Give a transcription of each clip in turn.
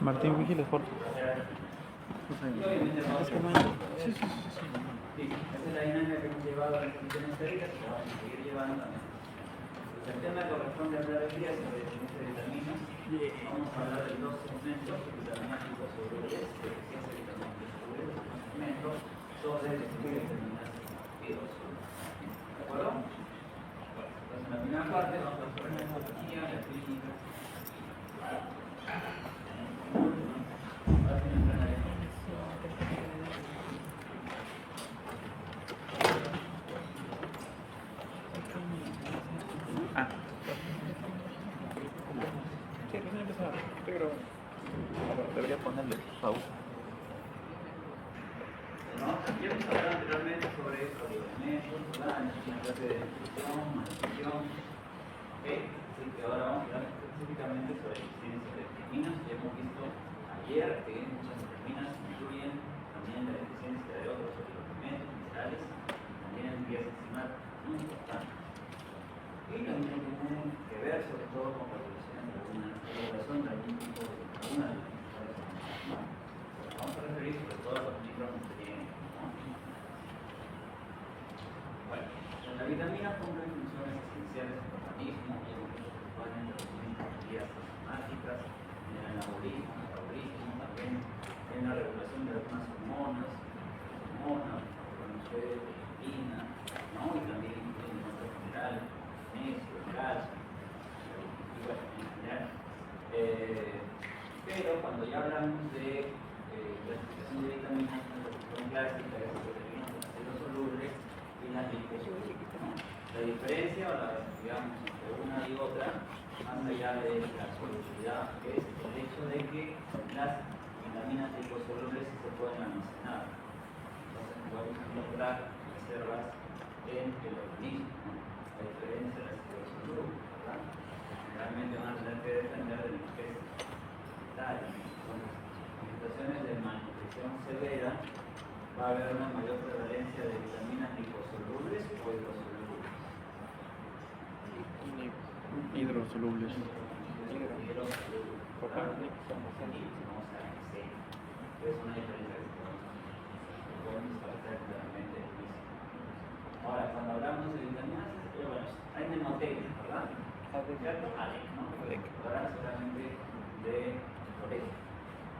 Martín Vigiles, por favor. Es que no hay... Sí, sí, sí, sí. Sí, esa es la dinámica que hemos llevado a las condiciones teóricas y la vamos a seguir llevando también. Pues el tema corresponde a hablar hoy día sobre definición de vitaminas. Vamos a hablar de dos segmentos, vitaminas liposolubles, que se hace vitaminas liposolubles, dos segmentos sobre definición de vitaminas liposolubles. ¿De acuerdo? Bueno, entonces en la primera parte vamos a ver la anatomía, la clínica. Sí, recién empezaba. Estoy grabando. Debería ponerle pausa. Ya hemos hablado anteriormente sobre poligonetos, una clase de descripción, maldición. Así que ahora vamos a hablar específicamente sobre deficiencias de vitaminas. Ya hemos visto ayer que muchas vitaminas incluyen también la deficiencia de otros oligoelementos, minerales, también en vías enzimales muy importantes. Y también tienen que ver sobre todo con la evolución de algún tipo de alguna de las enfermedades, ¿no? Vamos a referir sobre todo a los micronutrientes, ¿no? Bueno, las vitaminas cumplen funciones esenciales en el organismo y participan en las vías enzimáticas, en el anabolismo, metabolismo, también en la regulación de algunas hormonas, insulina, ¿no? Y también en otros minerales, magnesio, calcio, y bueno, en general. Pero cuando ya hablamos de clasificación de vitaminas, la clasificación clásica es proteínas solubles y las liposolubles, ¿no? La diferencia, digamos, entre una y otra, más allá de la solubilidad, es el hecho de que las vitaminas liposolubles sí se pueden almacenar. Entonces podemos encontrar reservas en el organismo, ¿no? A diferencia de las liposolubles, ¿verdad? Realmente van a tener que depender de la especie vital. Entonces, en situaciones de malnutrición severa va a haber una mayor prevalencia de vitaminas liposolubles o hidrosolubles. Hidrosolubles. Hidrosolubles. Es una diferencia que podemos establecer claramente. Ahora, cuando hablamos de vitaminas, bueno, hay mnemotecnia, ¿verdad? ¿Cierto? ALEC, ¿no? Hablar solamente de colegio.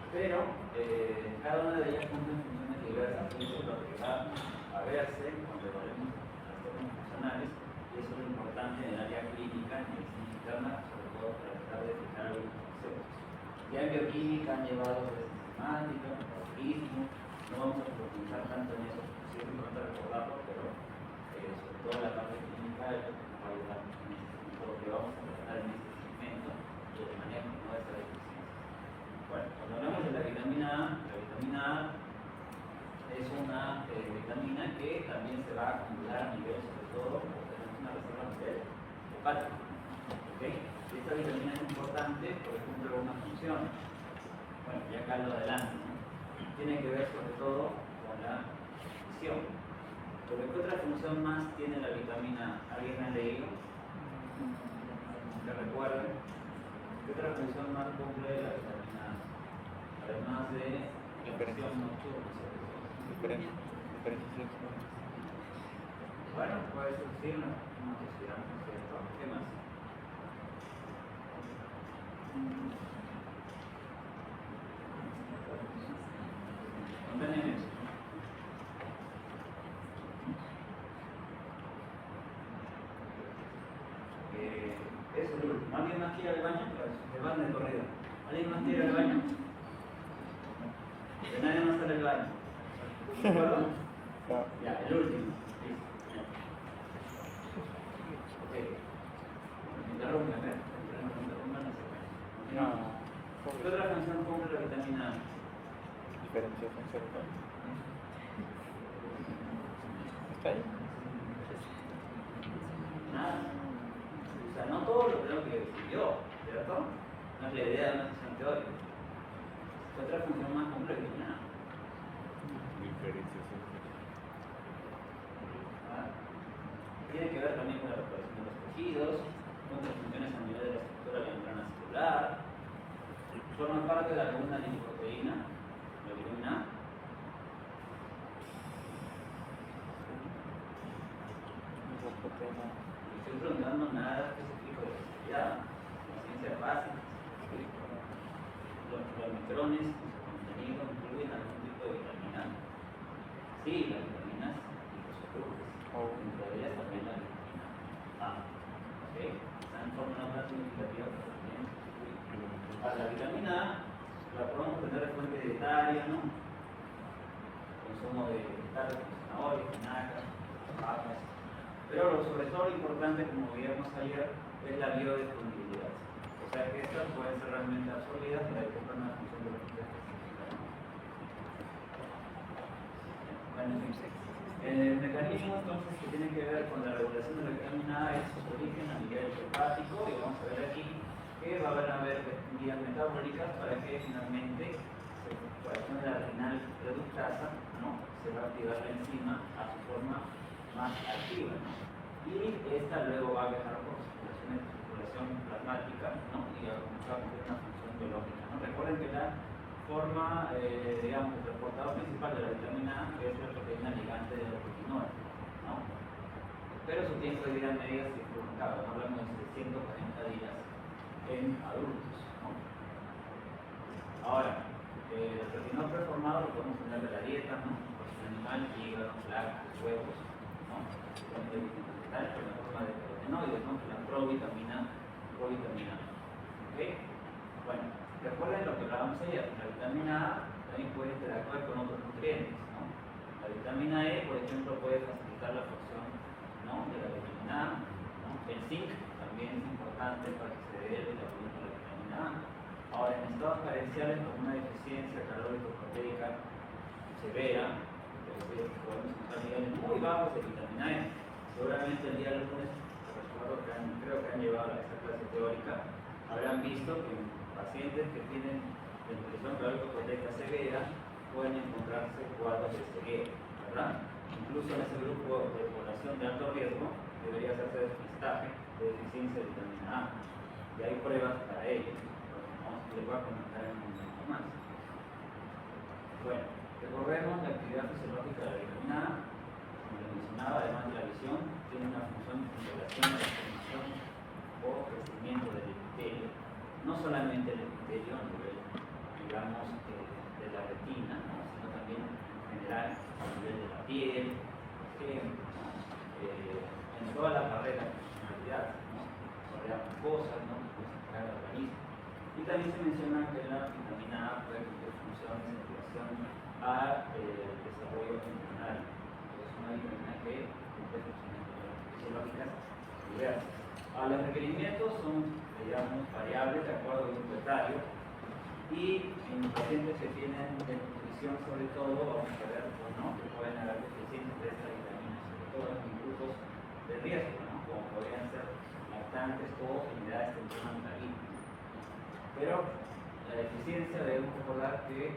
Pero cada una de ellas cumple funciones diversas y eso es lo que va a verse cuando evaluemos las formas funcionales, y eso es lo importante en el área clínica, en medicina interna, sobre todo para tratar de fijar algunos conceptos. Ya en bioquímica han llevado redes enzimáticas, metabolismo, no vamos a profundizar tanto en eso, simplemente recordarlo, pero sobre todo la parte clínica es lo que nos va a ayudar en lo que vamos a tratar en este segmento y el manejo de esta deficiencia. Bueno, cuando hablamos de la vitamina A es una vitamina que también se va a acumular a nivel, sobre todo, porque tenemos una reserva a nivel hepático. ¿Okay? Esta vitamina es importante porque cumple una función. Bueno, ya acá lo adelanto, ¿no? Tiene que ver sobre todo con la visión. Pero ¿qué otra función más tiene la vitamina A? ¿Alguien ha leído? ¿Que recuerden? ¿Qué otra función más cumple la vitamina A? Además de la visión nocturna, sobre todo. Diferenciación. Bueno, puede ser una sociedad, ¿no es cierto? ¿Qué más? Contienen eso. Eso es lo último. ¿Alguien más quiere ir al baño? Se van de corrido. ¿Alguien más quiere ir al baño? Que nadie más sale al baño. ¿De acuerdo? Ya, el último. Ok. Interrumpen, ¿eh? Interrumpan ese baño. ¿Qué otra función cumple la vitamina A? Diferenciación cerebral. ¿Está ahí? Nada. O sea, no todo lo creo que decidió, ¿cierto? No es la idea de una sesión teórica. ¿Qué otra función más cumple la vitamina A? Diferenciación. Tiene que ver también con la reparación de los tejidos, con las funciones a nivel de la estructura de la membrana celular. forma parte de alguna lipoproteína, la vitamina A. Lipoproteína. Estoy preguntando nada específico de especialidad, la ciencia básica. Los micrones, su contenido incluyen algún tipo de vitamina. Sí, las vitaminas liposolubles. Entre ellas también la vitamina A. ¿Ok? Están en forma más significativa que también. La vitamina A la podemos tener de fuente dietaria, ¿no? Consumo de vegetales como zanahorias, espinacas, papas. Pero sobre todo lo importante, como veíamos ayer, es la biodisponibilidad. O sea que estas pueden ser realmente absorbidas para que cumplan una función de lo que se especifica. Bueno, el mecanismo entonces que tiene que ver con la regulación de la vitamina A es su origen a nivel hepático, y vamos a ver aquí que van a haber vías metabólicas para que finalmente por acción de la renal reductasa, ¿no? Se va a activar la enzima a su forma más activa, ¿no? Y esta luego va a viajar por circulación plasmática, ¿no? Y va a cumplir una función biológica, ¿no? Recuerden que la forma, digamos, el transportador principal de la vitamina A es la proteína ligante de la retinol, ¿no? Pero su tiempo de vida media es prolongado, hablamos de 140 días en adultos, ¿no? Ahora, el retinol preformado lo podemos tener de la dieta, ¿no? Proteína animal, hígado, lácteos, huevos, ¿no? Vegetal, con la forma de carotenoides, ¿no? La provitamina. ¿Ok? Bueno, recuerden lo que hablábamos ayer, la vitamina A también puede interactuar con otros nutrientes, ¿no? La vitamina E, por ejemplo, puede facilitar la absorción, ¿no? De la vitamina A, ¿no? El zinc también es importante para que se dé la vitamina A. Ahora, en estados carenciales, con una deficiencia calórico-proteica severa, podemos encontrar niveles muy bajos de vitamina E. Seguramente el día lunes, creo que han llevado a esta clase teórica, habrán visto que en pacientes que tienen depresión calórico-proteica severa pueden encontrarse cuadros de ceguera, ¿verdad? Incluso en ese grupo de población de alto riesgo debería hacerse despistaje de deficiencia de vitamina A. Y hay pruebas para ello. Les voy a comentar en un momento más. Bueno, recordemos la actividad fisiológica de la vitamina A. Como les mencionaba, además de la visión, tiene una función en relación a la formación o crecimiento del epitelio. No solamente el epitelio a nivel, digamos, de la retina, ¿no? Sino también en general a nivel de la piel, ¿no? En toda la barrera de funcionalidad, ¿no? Barrera mucosa, ¿no? Barrera del organismo. Y también se menciona que la vitamina A puede cumplir funciones en relación al desarrollo embrionario. Es una vitamina que cumple funciones fisiológicas diversas. Los requerimientos son, digamos, variables de acuerdo al grupo etario, y en pacientes que tienen desnutrición, sobre todo, vamos a ver o no, que pueden haber deficiencias de esta vitamina, sobre todo en grupos de riesgo, ¿no? Como podrían ser lactantes o en edades tempranas de la vida. Pero la deficiencia debemos recordar que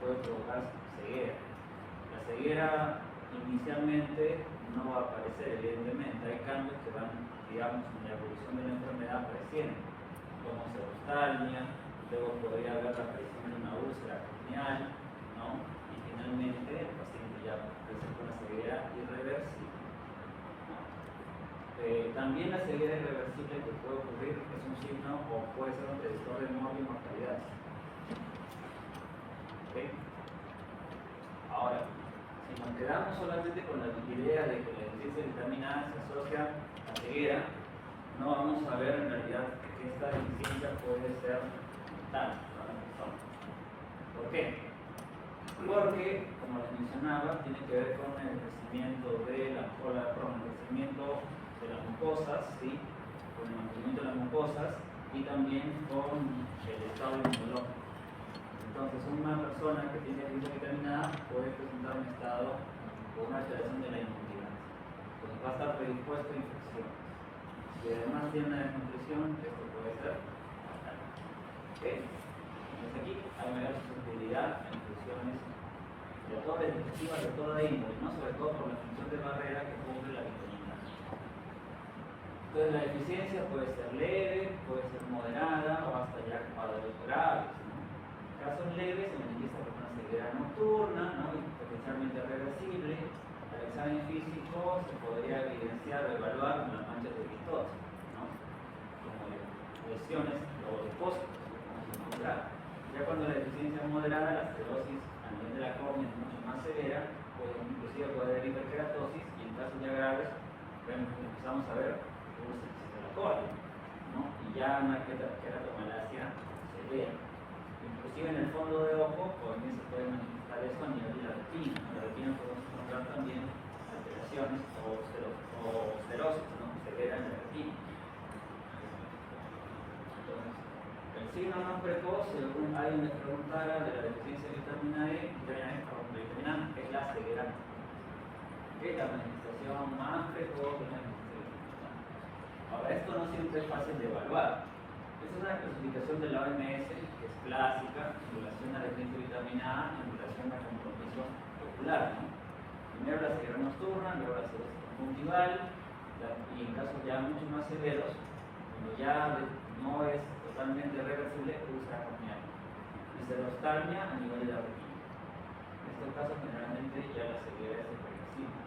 puede provocar ceguera. La ceguera inicialmente no va a aparecer, evidentemente. Hay cambios que van, digamos, en la evolución de la enfermedad apareciendo, como serostalgia, luego podría haber la aparición de una úlcera corneal, ¿no? Y finalmente el paciente ya presenta una ceguera irreversible, ¿no? También la ceguera irreversible que puede ocurrir es un signo o puede ser un predictor de muerte y mortalidad. ¿Okay? Ahora, si nos quedamos solamente con la idea de que la deficiencia de vitamina A se asocia a ceguera, no vamos a ver en realidad que esta deficiencia puede ser mortal para la persona. ¿Por qué? Porque, como les mencionaba, tiene que ver con el crecimiento de las mucosas, ¿sí? Con el mantenimiento de las mucosas y también con el estado inmunológico. Entonces, una persona que tiene deficiencia de vitamina A puede presentar un estado o una alteración de la inmunidad. Entonces, va a estar predispuesto a infecciones. Si además tiene una desnutrición, esto puede ser fatal. ¿Okay? Entonces, aquí hay mayor susceptibilidad a infecciones respiratorias, infectivas de toda índole, ¿no? Sobre todo por la función de barrera que cumple la vitamina A. Entonces, la deficiencia puede ser leve, puede ser moderada o hasta ya cuadros graves, ¿no? casos leves se manifiesta por una ceguera nocturna, ¿no? Y potencialmente reversible. Al examen físico se podría evidenciar o evaluar las manchas de litosis, ¿no? Como lesiones o depósitos, vamos a encontrar. Ya cuando la deficiencia es moderada, la esclerosis a nivel de la córnea es mucho más severa, inclusive puede haber hiperkeratosis, y en casos ya graves empezamos a ver úlceras de la córnea, ¿no? Y ya una queratomalacia severa. Inclusive en el fondo de ojo también se puede manifestar eso a nivel de la retina. En la retina podemos encontrar también alteraciones o esclerosis, ¿no? Severa en la retina. Entonces, el signo más precoz, según alguien me preguntara, de la deficiencia de vitamina E, vitamina A es la ceguera. Es la manifestación más precoz de la deficiencia de vitamina A. Ahora, esto no siempre es fácil de evaluar. Esta es una clasificación de la OMS que es clásica en relación a la deficiencia de vitamina A en relación al compromiso popular, ¿no? Primero la ceguera nocturna, luego la ceguera conjuntival, y en casos ya mucho más severos, cuando ya no es totalmente reversible, úlcera corneal. Y xerostalmia a nivel de la retina. En estos casos generalmente ya la ceguera es irreversible.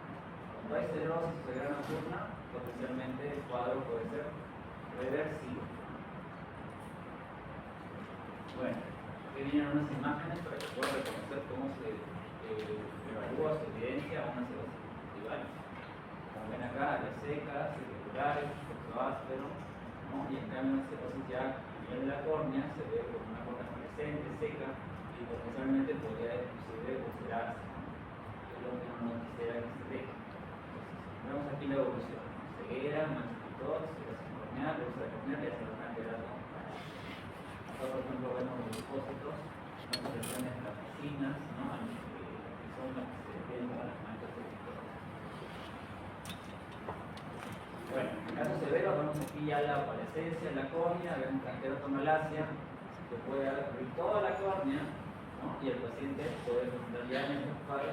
Cuando hay cirrosis o ceguera nocturna, potencialmente el cuadro puede ser reversible. Bueno, aquí vienen unas imágenes para que puedan reconocer cómo se evalúa, se evidencia una cirrosis conjuntival. Como ven acá, áreas secas, irregulares, efecto áspero, ¿no? Y en cambio una cirrosis ya a nivel de la córnea se ve con una córnea fluorescente, seca, y potencialmente podría inclusive ulcerarse, ¿no? Es lo que uno no quisiera que se dé. Entonces, vemos aquí la evolución, ¿no? Ceguera, manchas, cirrosis corneal, úlcera corneal y hasta una queratomalacia. Acá, por ejemplo, vemos los depósitos, las lesiones blanquecinas, ¿no? Que son las que se refieren a las manchas de litosis. Bueno, en casos severos vemos aquí ya la opalescencia en la córnea, vemos la queratomalacia, que puede abrir toda la córnea, ¿no? Y el paciente puede presentar ya en estos cuadros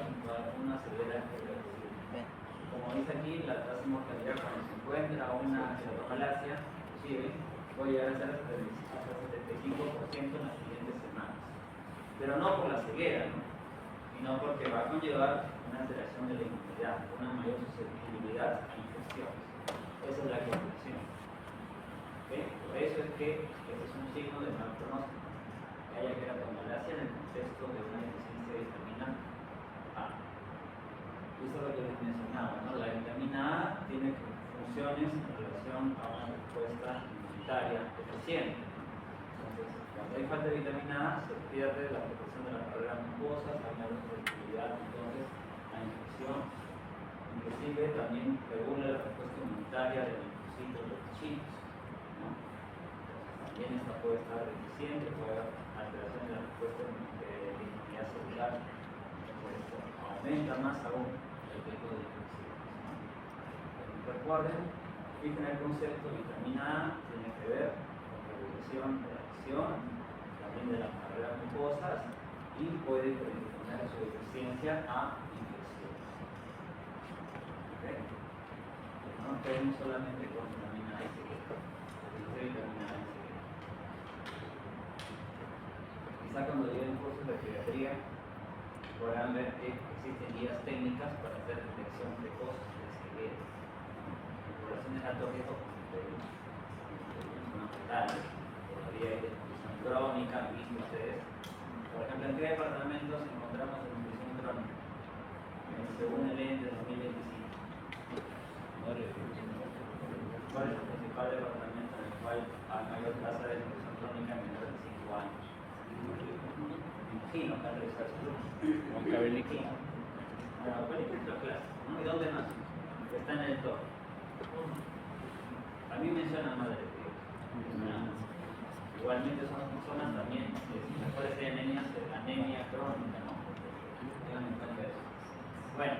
una severa irreversible. Como dice aquí, la tasa de mortalidad cuando se encuentra una queratomalacia, inclusive, puede llegar a ser hasta 75% en las siguientes semanas. Pero no por la ceguera, ¿no? Sino porque va a conllevar una alteración de la inmunidad, una mayor susceptibilidad a infecciones. Esa es la conclusión. ¿Okay? Por eso es que este es un signo de mal pronóstico, que haya queratomalacia en el contexto de una deficiencia de vitamina A. Eso es lo que les mencionaba, ¿no? La vitamina A tiene funciones en relación a una respuesta inmunitaria deficiente. Entonces, cuando hay falta de vitamina A, se pierde la protección de las barreras mucosas, hay una susceptibilidad entonces a infección. Inclusive también regula la respuesta inmunitaria de los linfocitos y los tecidos, ¿no? Entonces, también esta puede estar deficiente, puede haber alteración de la respuesta de la inmunidad celular. Entonces, esto aumenta más aún el riesgo de infecciones, ¿no? Recuerden, fijen el concepto, vitamina A tiene que ver con regulación de la acción, también de las barreras mucosas, y puede predisponer su deficiencia a infecciones. ¿Okay? No nos quedemos solamente con vitamina A y ceguera, vitamina A y ceguera. Quizá cuando lleven cursos de pediatría podrán ver que existen guías técnicas para hacer detección precoz de ceguera. En poblaciones de alto riesgo, zona fetal, todavía hay desnutrición crónica, visto ustedes. Por ejemplo, ¿en qué departamentos encontramos desnutrición crónica? Según el ENDE de 2025. ¿Cuál es el principal departamento en el cual hay mayor tasa de desnutrición crónica menor de 5 años? Imagino que al revisar su grupo. Cabeliquino. Bueno, Cabeliquino es la clase, ¿no? ¿Y dónde más? Está en el top. A mí menciona madre, igualmente son zonas también, si mejor es anemia crónica, ¿no? Tengan en cuenta eso. Bueno,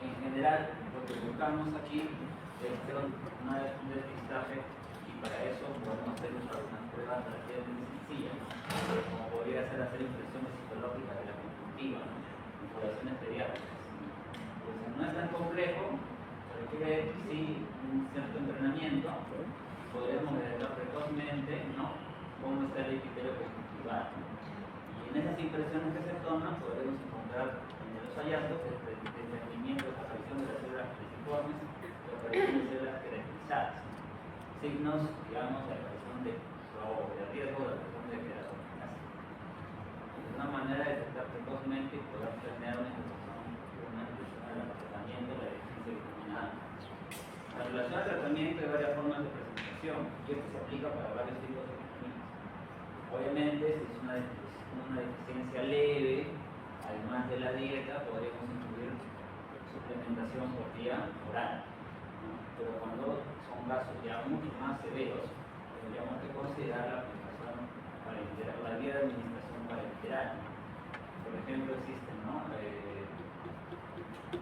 en general, lo que buscamos aquí es hacer un despistaje, y para eso podemos hacer unas pruebas relativamente sencillas, como podría ser hacer impresiones psicológicas de la conjuntiva, ¿no? En poblaciones pediátricas. Entonces, no es tan complejo, requiere sí un cierto entrenamiento, podremos detectar precozmente, ¿no?, cómo está el epitelio conjuntival. Y estas impresiones que se toman podemos encontrar en los hallazgos el desprendimiento, la aparición de las células crisiformes, la aparición de células caracterizadas, signos, digamos, de aparición de riesgo de aparición de queratomegasia. Es una manera de detectar precozmente y poder tener una instrucción al tratamiento de la deficiencia de vitamina A. La relación al tratamiento hay varias formas de presentación y esto se aplica para varios tipos de vitaminas. Obviamente, si es una deficiencia leve, además de la dieta, podríamos incluir suplementación por vía oral, ¿no? Pero cuando son casos ya mucho más severos, tendríamos que considerar la aplicación parenteral, la vía de administración parenteral. Por ejemplo, existen, ¿no?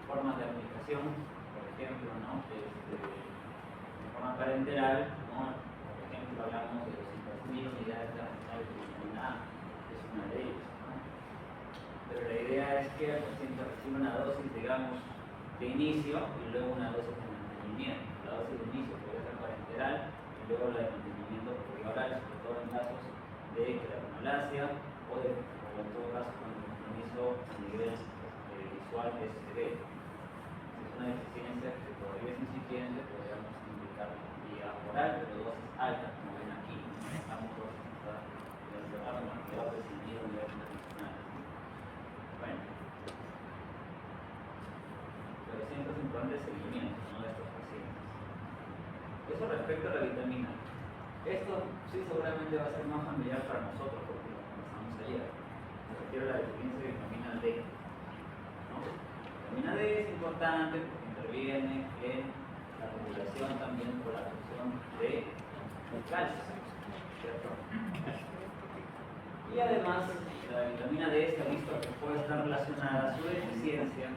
Formas de aplicación, por ejemplo, ¿no? De forma parenteral, ¿no? Por ejemplo, hablamos de los 5.000 unidades de vitamina A, que es una de ellas, ¿no? Pero la idea es que el paciente reciba una dosis, digamos, de inicio y luego una dosis de mantenimiento. La dosis de inicio puede ser parenteral y luego la de mantenimiento por vía oral, sobre todo en casos de queratomalacia o en todo caso con el compromiso a nivel visual es severo. Si es una deficiencia que todavía es incipiente, podríamos indicar vía oral, pero dosis altas, como ven aquí. Estamos dosis de observar marcador de sentido a nivel internacional. Bueno, pero siempre es importante el seguimiento, ¿no?, de estos pacientes. Eso respecto a la vitamina. Esto sí seguramente va a ser más familiar para nosotros porque lo conversamos ayer. Me refiero a la deficiencia de vitamina D, ¿no? La vitamina D es importante porque interviene en la regulación también por la absorción de calcio, ¿cierto? Y además, la vitamina D se ha visto que puede estar relacionada a su deficiencia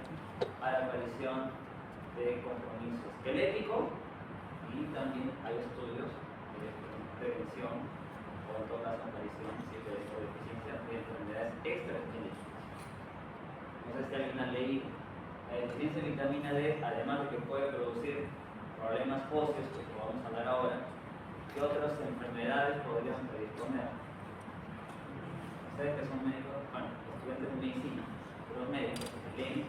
a la aparición de compromiso esquelético y también hay estudios de prevención o en todo caso aparición de deficiencia de enfermedades extraesqueléticas. No sé si alguien ha leído. La deficiencia de vitamina D, además de que puede producir problemas óseos, que vamos a hablar ahora, ¿qué otras enfermedades podrían predisponer? Ustedes que son médicos, bueno, estudiantes de medicina, los médicos, leen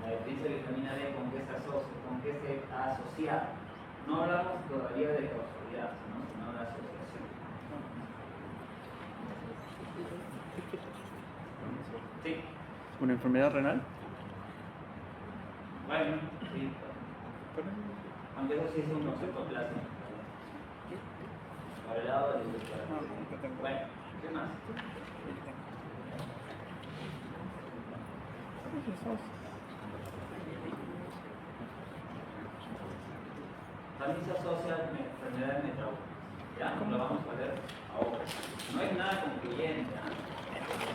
la deficiencia de vitamina D, ¿con qué se asocia? ¿Con qué se ha asociado? No hablamos todavía de causalidad, sino de asociación. Sí. ¿Una enfermedad renal? Bueno, sí. Aunque eso sí es un concepto clásico. Por el lado del bueno, ¿qué más? También se asocia a enfermedades metabólicas. Ya, lo vamos a ver ahora. No es nada concluyente.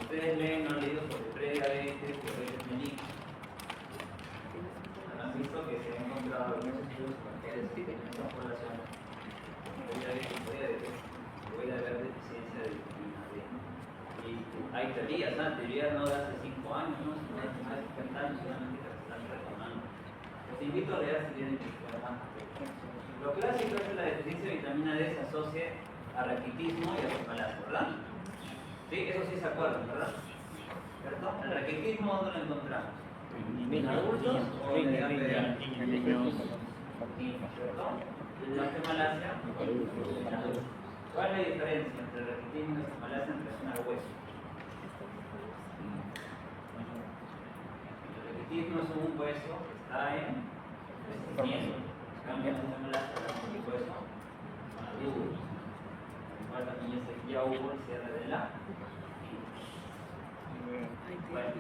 Ustedes leen, no han leído sobre prediabetes, diabetes mellitus. Han visto que se han encontrado algunos estudios que en esta población puede haber deficiencia de vitamina D. Y hay teorías, teorías no de hace 5 años, no hace más de 50 años, solamente que se están retomando. Los invito a leer si tienen que estudiar. Lo clásico es que la deficiencia de vitamina D se asocie a raquitismo y a cefalacia, ¿verdad? Sí, eso sí se acuerdan, ¿verdad? ¿Cierto? El raquitismo, ¿dónde lo encontramos? ¿En adultos o en edad pediátrica? ¿Cierto? La cefalacia en adultos. ¿Cuál es la diferencia entre el raquitismo y la cefalacia en relación al hueso? El raquitismo es un hueso que está en crecimiento. Cambia la cefalacia a un hueso maduro. Igual también ya hubo el cierre de la. Bueno,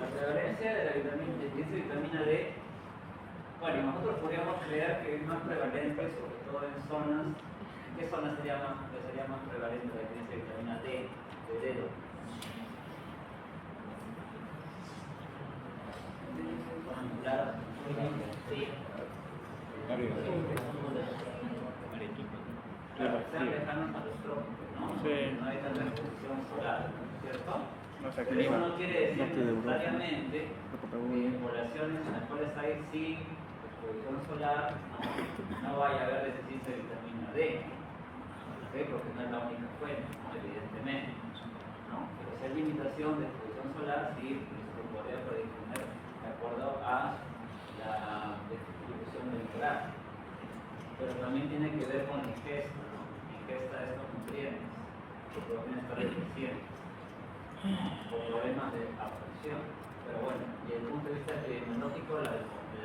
la prevalencia de la vitamina D, bueno, nosotros podríamos creer que es más prevalente, sobre todo en zonas. ¿En qué zona sería más prevalente la deficiencia de vitamina D de dedo? Sí. Claro, sean lejanos a los trópicos, ¿no? Sí. No hay tanta exposición solar, ¿cierto? Pero eso no quiere decir necesariamente que en poblaciones en las cuales hay sí exposición solar no vaya a haber deficiencia de vitamina D, ¿okay? Porque no es la única fuente, ¿no? Evidentemente, ¿no? duración de exposición solar sí se podría predisponer de acuerdo a la distribución del grafo. Pero también tiene que ver con la ingesta, ¿no? Ingesta de estos nutrientes que pueden estar deficientes por problemas de absorción. Pero bueno, desde el punto de vista epidemiológico, el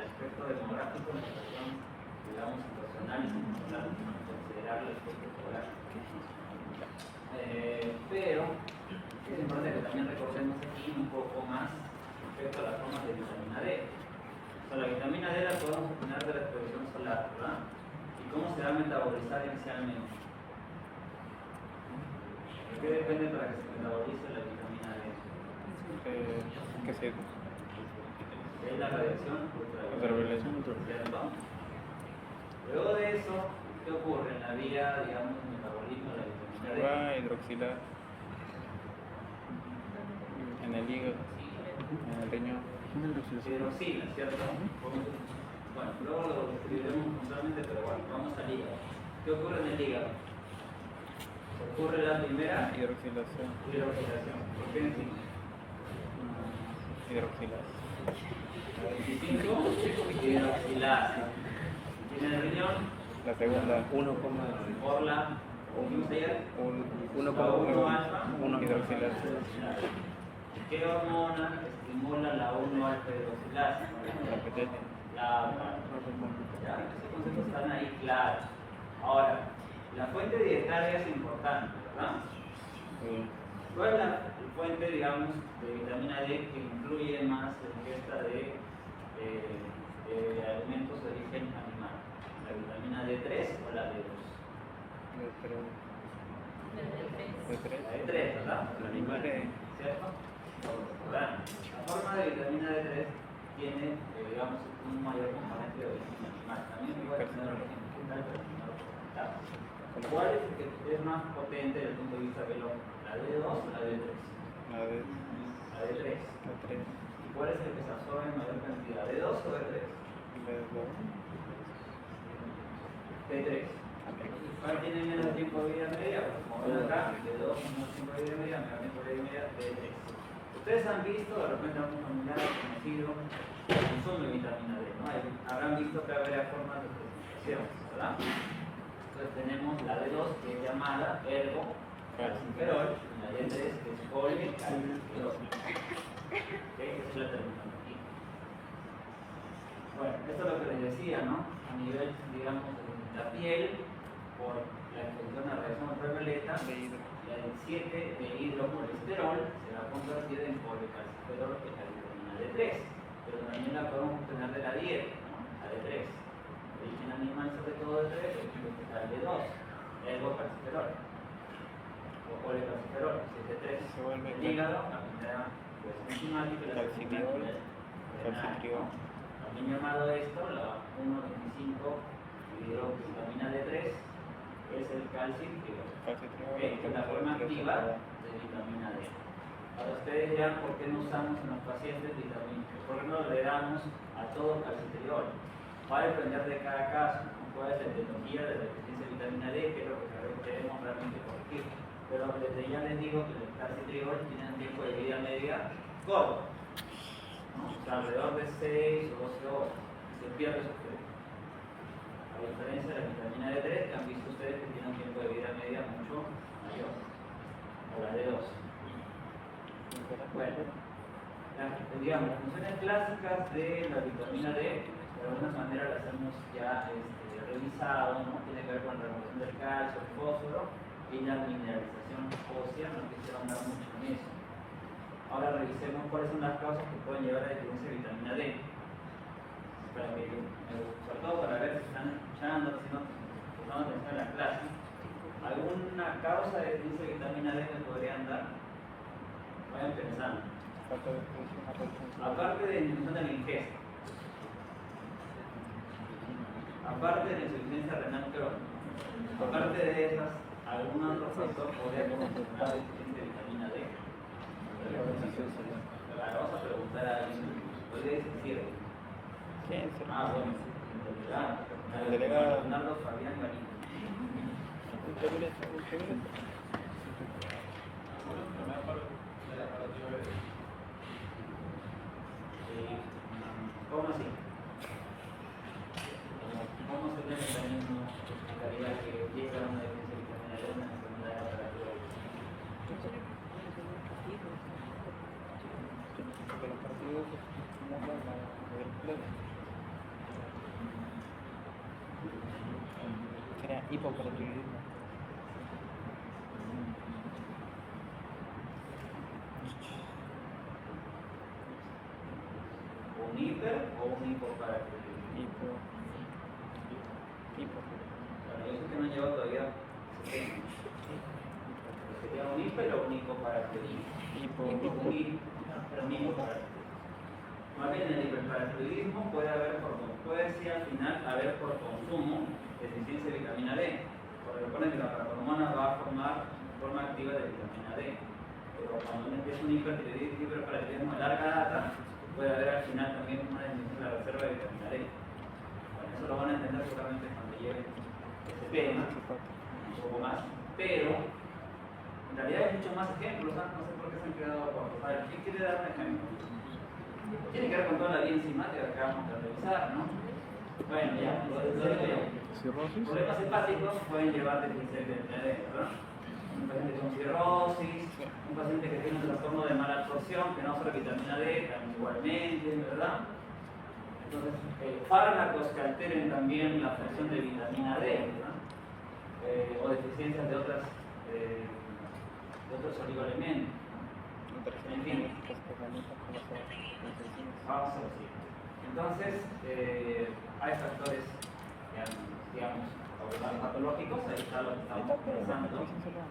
aspecto demográfico en la situación, digamos, situacional es importante considerar el aspecto geográfico. Pero es importante que también recordemos aquí un poco más respecto a las formas de vitamina D. O sea, la vitamina D la podemos obtener de la exposición solar, ¿verdad? ¿Y cómo se va a metabolizar inicialmente? ¿De qué depende para que se metabolice la vitamina D? ¿Qué sé? Es la radiación ultravioleta, ¿cierto? Luego de eso, ¿qué ocurre en la vía, digamos, del metabolismo de la vitamina D? Va a hidroxilar en el hígado, en el riñón. Se hidroxila, ¿cierto? Bueno, luego lo describiremos puntualmente, pero bueno, vamos al hígado. ¿Qué ocurre en el hígado? Ocurre la primera Hidroxilación. hidroxilación. ¿Por qué enzima? Hidroxilasa. 25 hidroxilasa. ¿Tiene el riñón? La segunda, Por la uno hidroxilasa. ¿Qué hormona estimula la 1-alfa hidroxilasa? La peteña. La ¿ya? Esos conceptos están ahí claros. Ahora, la fuente dietaria es importante, ¿verdad? ¿Cuál es la fuente, digamos, de vitamina D que incluye más la ingesta de alimentos de origen animal? ¿La vitamina D3 o la D2? La D3, ¿verdad? La animal. ¿Cierto? Bueno, la forma de vitamina D3 tiene, digamos, un mayor componente de origen animal. También puede tener origen vegetal, pero no lo comentamos. ¿Cuál es el que es más potente desde el punto de vista biológico? ¿La D2 o la D3? La D3. ¿Y cuál es el que se absorbe en mayor cantidad? ¿D2 o D3? D3. ¿Cuál tiene menos tiempo de vida media? Pues como ven acá, D2 menos tiempo de vida media, menor tiempo de vida media, D3. Ustedes han visto, de repente algún familiar conocido, consume vitamina D, ¿no? Habrán visto que hay varias formas de presentación, ¿verdad? Entonces tenemos la D2 que es llamada ergo-calciferol y la D3 que es colecalciferol. Esa es la terminología. Bueno, esto es lo que les decía, ¿no? A nivel, digamos, de la piel, por la exposición a radiación ultravioleta, la del 7 de hidrocolesterol se va a convertir en colecalciferol, que es la vitamina D3, pero también la podemos obtener de la dieta, ¿no? La D3. Origen animal sobre todo D3, origen vegetal D2, ergo-calciferol o colecalciferol, si es D3. El hígado, la primera enzimática, la segunda Calcitriol. también llamado esto, la 1,25 hidroxivitamina D3, es el calcitriol. Que es la forma activa de vitamina D. Ahora ustedes dirán por qué no usamos en los pacientes vitamina D, por qué no le damos a todo calcitriol. Va a depender de cada caso, cuál es la etiología de la deficiencia de vitamina D, que es lo que queremos realmente corregir. Pero desde ya les digo que el calcitriol tiene un tiempo de vida media corto, ¿no? O sea, alrededor de 6 o 12 horas, se pierde su efecto. A diferencia de la vitamina D3, que han visto ustedes que tiene un tiempo de vida media mucho mayor, o la D2. Bueno, digamos, las funciones clásicas de la vitamina D, de alguna manera las hemos ya revisado, ¿no? Tiene que ver con la remoción del calcio, el fósforo y la mineralización ósea, no quisiera andar mucho en eso. Ahora revisemos cuáles son las causas que pueden llevar a la deficiencia de vitamina D. Para que, sobre todo para ver si están escuchando, si no, prestando atención en la clase, ¿alguna causa de deficiencia de vitamina D que podrían dar? Vayan pensando. Aparte de disminución de la ingesta, aparte de la insuficiencia renal crónica, aparte de esas, ¿algún otro factor podría proporcionar la deficiencia de vitamina D? Ahora vamos a preguntar a alguien, ¿podría decir? ¿Quién? Ah, bueno, el delegado Leonardo Fabián Galindo. Pero a partir de eso, ¿cómo va la del plebe? Crea hipoparatiditismo. ¿Un hiper o un hipoparatiditismo? Hipo. Bueno, yo sé que no han llevado todavía 70. ¿Sería un hiper o un hipoparatiditismo? Hipo. Pero un hipoparatiditismo. Más bien el hiperparatiditismo puede sí al final haber por consumo deficiencia de vitamina D. Porque recuerden que la paraformona va a formar forma activa de vitamina D. Pero cuando es un hiperparatiditismo de larga data, puede haber al final también una disminución de la reserva de vitamina D. Bueno, eso lo van a entender seguramente cuando lleven este tema, un poco más. Pero en realidad hay muchos más ejemplos, ¿no? No sé por qué se han quedado cortos. A ver, ¿quién quiere dar un ejemplo? Tiene que ver con toda la vía enzimática que acabamos de revisar, ¿no? Bueno, ya, lo digo yo. ¿Cirrosis? Problemas hepáticos pueden llevar deficiencia de vitamina D, ¿verdad? Un paciente con cirrosis, un paciente que tiene un trastorno de mala absorción, que no absorbe vitamina D, también igualmente, ¿verdad? Entonces, fármacos que alteren también la absorción de vitamina D, ¿verdad? O deficiencias de otros oligoelementos. En fin. Vamos a decir. Entonces, hay factores, digamos, patológicos, ahí está lo que estamos conversando.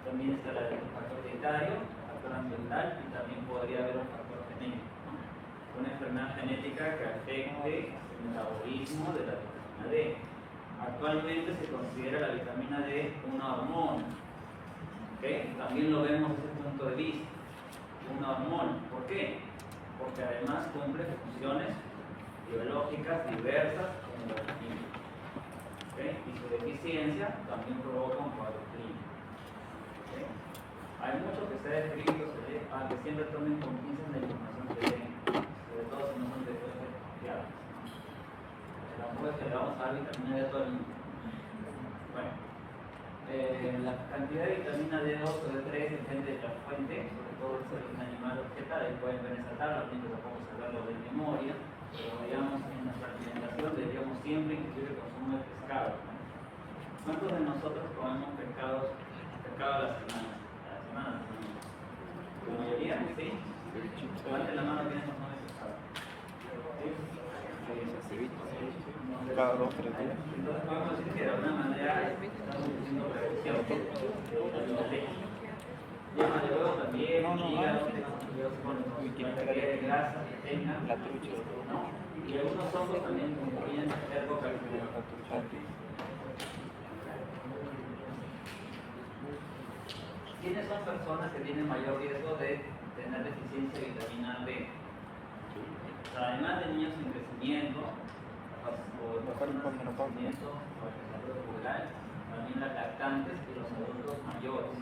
También está el factor dietario, factor ambiental y también podría haber un factor genético, ¿no? Una enfermedad genética que afecte el metabolismo de la vitamina D. Actualmente se considera la vitamina D una hormona. ¿Okay? También lo vemos desde ese punto de vista. Una hormona. ¿Por qué? Porque además cumple funciones biológicas diversas como la química. ¿Okay? Y su deficiencia también provoca un cuadro clínico. ¿Okay? Hay mucho que se ha descrito, que siempre tomen con pinzas la información que leen, sobre todo si no son de fuentes confiables. Tampoco es que le vamos a dar vitamina D a todo el mundo. Bueno, la cantidad de vitamina D2 o D3 depende de la fuente, sobre todo si es un animal o vegetal, ahí pueden ver esa tabla, tienen que tampoco saberlo de memoria, pero digamos en nuestra alimentación deberíamos siempre incluir el consumo de pescado. ¿Cuántos de nosotros comemos pescado a la semana? A la semana, ¿no? La mayoría, ¿sí? Levanten la mano, ¿quiénes consumen pescado? Cada 2 o 3 días. Entonces podemos decir que de alguna manera estamos haciendo prevención. Yema de huevo también, hígado, grasa que tengan, La trucha. ¿no? Y algunos hongos también incluyen ergocalcium. ¿Quiénes son personas que tienen mayor riesgo de tener deficiencia de vitamina D? Además de niños en crecimiento, o personas en crecimiento, o el desarrollo rural, también las lactantes y los adultos mayores.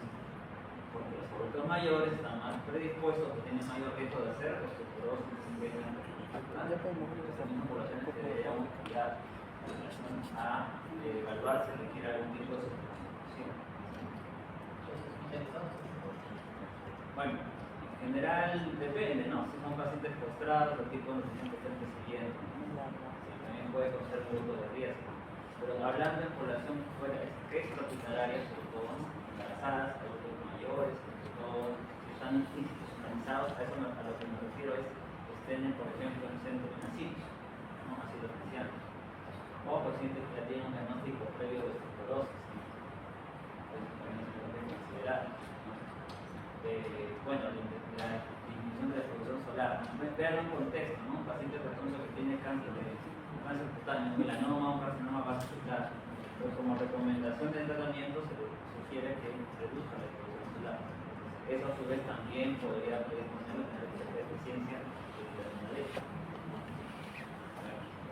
Porque los adultos mayores están más predispuestos, que tienen mayor riesgo de hacer osteoporosis, esta misma población que deberíamos cuidar en relación a evaluar si requiere algún tipo de suplementación. Bueno, en general depende, ¿no? Si son pacientes postrados, el tipo de nutrición que estén recibiendo, también puede causar grupo de riesgo. Pero hablando de población fuera extrahospitalaria, sobre todo embarazadas, adultos mayores, sobre todo si están institucionalizados, a eso a lo que me refiero es que estén, por ejemplo, en centros de asilos, ¿no? Asilos ancianos, o pacientes que ya tienen un diagnóstico previo de osteoporosis, también se puede considerar, ¿no? Bueno, la disminución de la exposición solar, ¿no? Vean un contexto, ¿no? Un paciente, por ejemplo, que tiene cáncer cutáneo, melanoma, un carcinoma vascular, pero como recomendación de tratamiento se sugiere que reduzca la exposición solar. Eso a su vez también podría predisponer a tener deficiencia de vitamina D.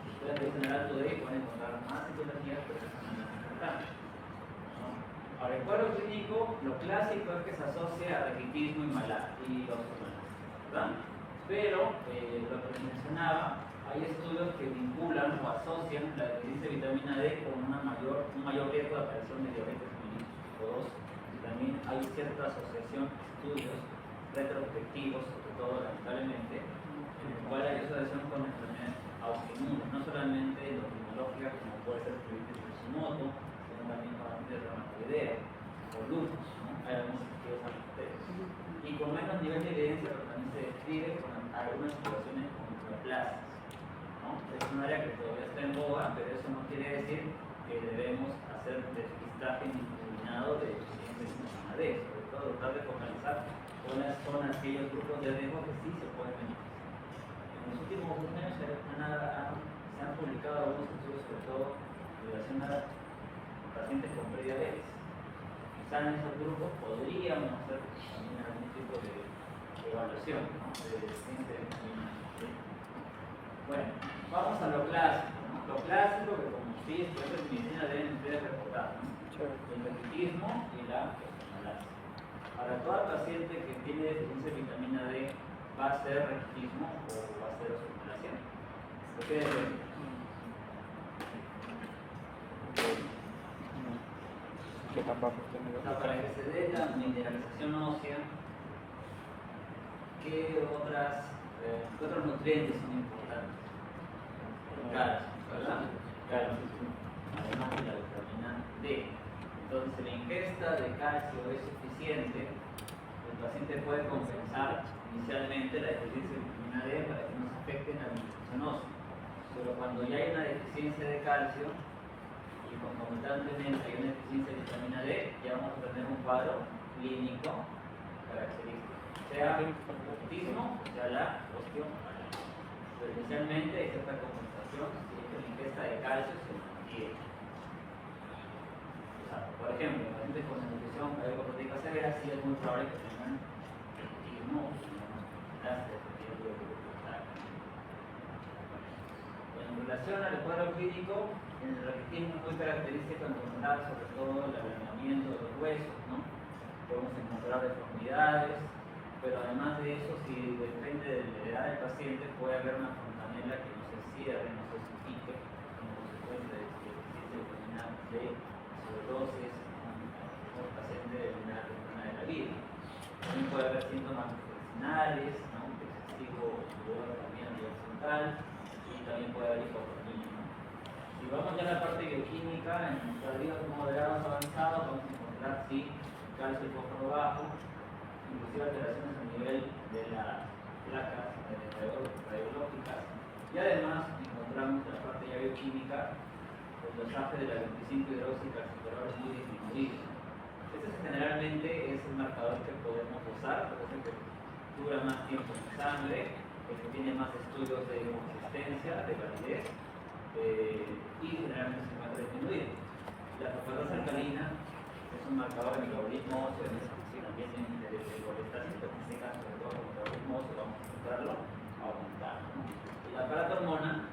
Si ustedes revisan el alto D pueden encontrar más etiologías, pero esas son las importantes. Ahora, el cuadro clínico, lo clásico es que se asocia a raquitismo y osteoporosis, ¿verdad? Pero, lo que les mencionaba, hay estudios que vinculan o asocian la deficiencia de vitamina D con un mayor riesgo de aparición de diabetes mellitus tipo 2. Y también hay cierta asociación, estudios retrospectivos, sobre todo lamentablemente, en el cual hay asociación con enfermedades autoinmunes, no solamente endocrinológicas como puede ser colitis Hashimoto, sino también con artritis reumatoidea o lupus, ¿no? Hay algunos estudios al respecto. Y con menos nivel de evidencia, pero también se describe con algunas situaciones como neoplasias, ¿no? Es un área que todavía está en boga, pero eso no quiere decir que debemos hacer despistaje indiscriminado de pacientes con zona D, sobre todo tratar de focalizar cuáles son aquellos grupos de riesgo que sí se pueden beneficiar. En los últimos 2 años se han publicado algunos estudios, sobre todo en relación a pacientes con prediabetes. Quizá en esos grupos podríamos hacer también algún tipo de evaluación, ¿no? De ciencia de vitamina D. Bueno, vamos a lo clásico, ¿no? Lo clásico que como sí estudiantes de medicina deben ustedes recordar, ¿no? El raquitismo y la osteomalacia. Para toda paciente que tiene deficiencia de vitamina D, ¿va a ser raquitismo o va a ser osteomalacia? ¿Por qué depende? ¿Qué tan bajo está el nivel? O sea, para que se dé la mineralización ósea, ¿qué otros nutrientes son importantes? El calcio, ¿verdad? Calcio, además de la vitamina D. Entonces, si la ingesta de calcio es suficiente, el paciente puede compensar inicialmente la deficiencia de vitamina D para que no se afecte la nutrición ósea. Pero cuando ya hay una deficiencia de calcio y concomitantemente hay una deficiencia de vitamina D, ya vamos a tener un cuadro clínico característico, sea el autismo, sea la osteomalacia. Pero inicialmente hay cierta compensación si es que la ingesta de calcio se mantiene. O sea, por ejemplo, pacientes con nutrición cardiopática severa sí es muy probable que tengan autismo o osteomalacia, dependiendo del grupo etario. En relación al cuadro clínico, en el raquitismo es muy característico encontrar sobre todo el alineamiento de los huesos, ¿no? Podemos encontrar deformidades, pero además de eso, si depende de la edad del paciente, puede haber una fontanela que no se cierre, no se pique, como consecuencia de deficiencia de vitamina D, sobre todo si es un paciente de una temprana de la vida. También puede haber síntomas intestinales, ¿no? Excesivo dolor también a nivel central, y también puede haber hipotonía, ¿no? Si vamos ya a la parte bioquímica, en estadios moderados avanzados, vamos a encontrar sí calcio y fósforo bajo, inclusive alteraciones a nivel de las placas radiológicas, y además encontramos en la parte ya bioquímica el dosaje de la 25-hidroxicalciferol muy disminuido. Este generalmente es el marcador que podemos usar, porque es el que dura más tiempo en sangre, el que tiene más estudios de consistencia, de validez, y generalmente se encuentra disminuido. La fosfatasa alcalina es un marcador de metabolismo óseo, si también de colestasis, pero en este caso, sobre todo el metabolismo óseo, vamos a encontrarlo aumentar, ¿no? Y la paratormona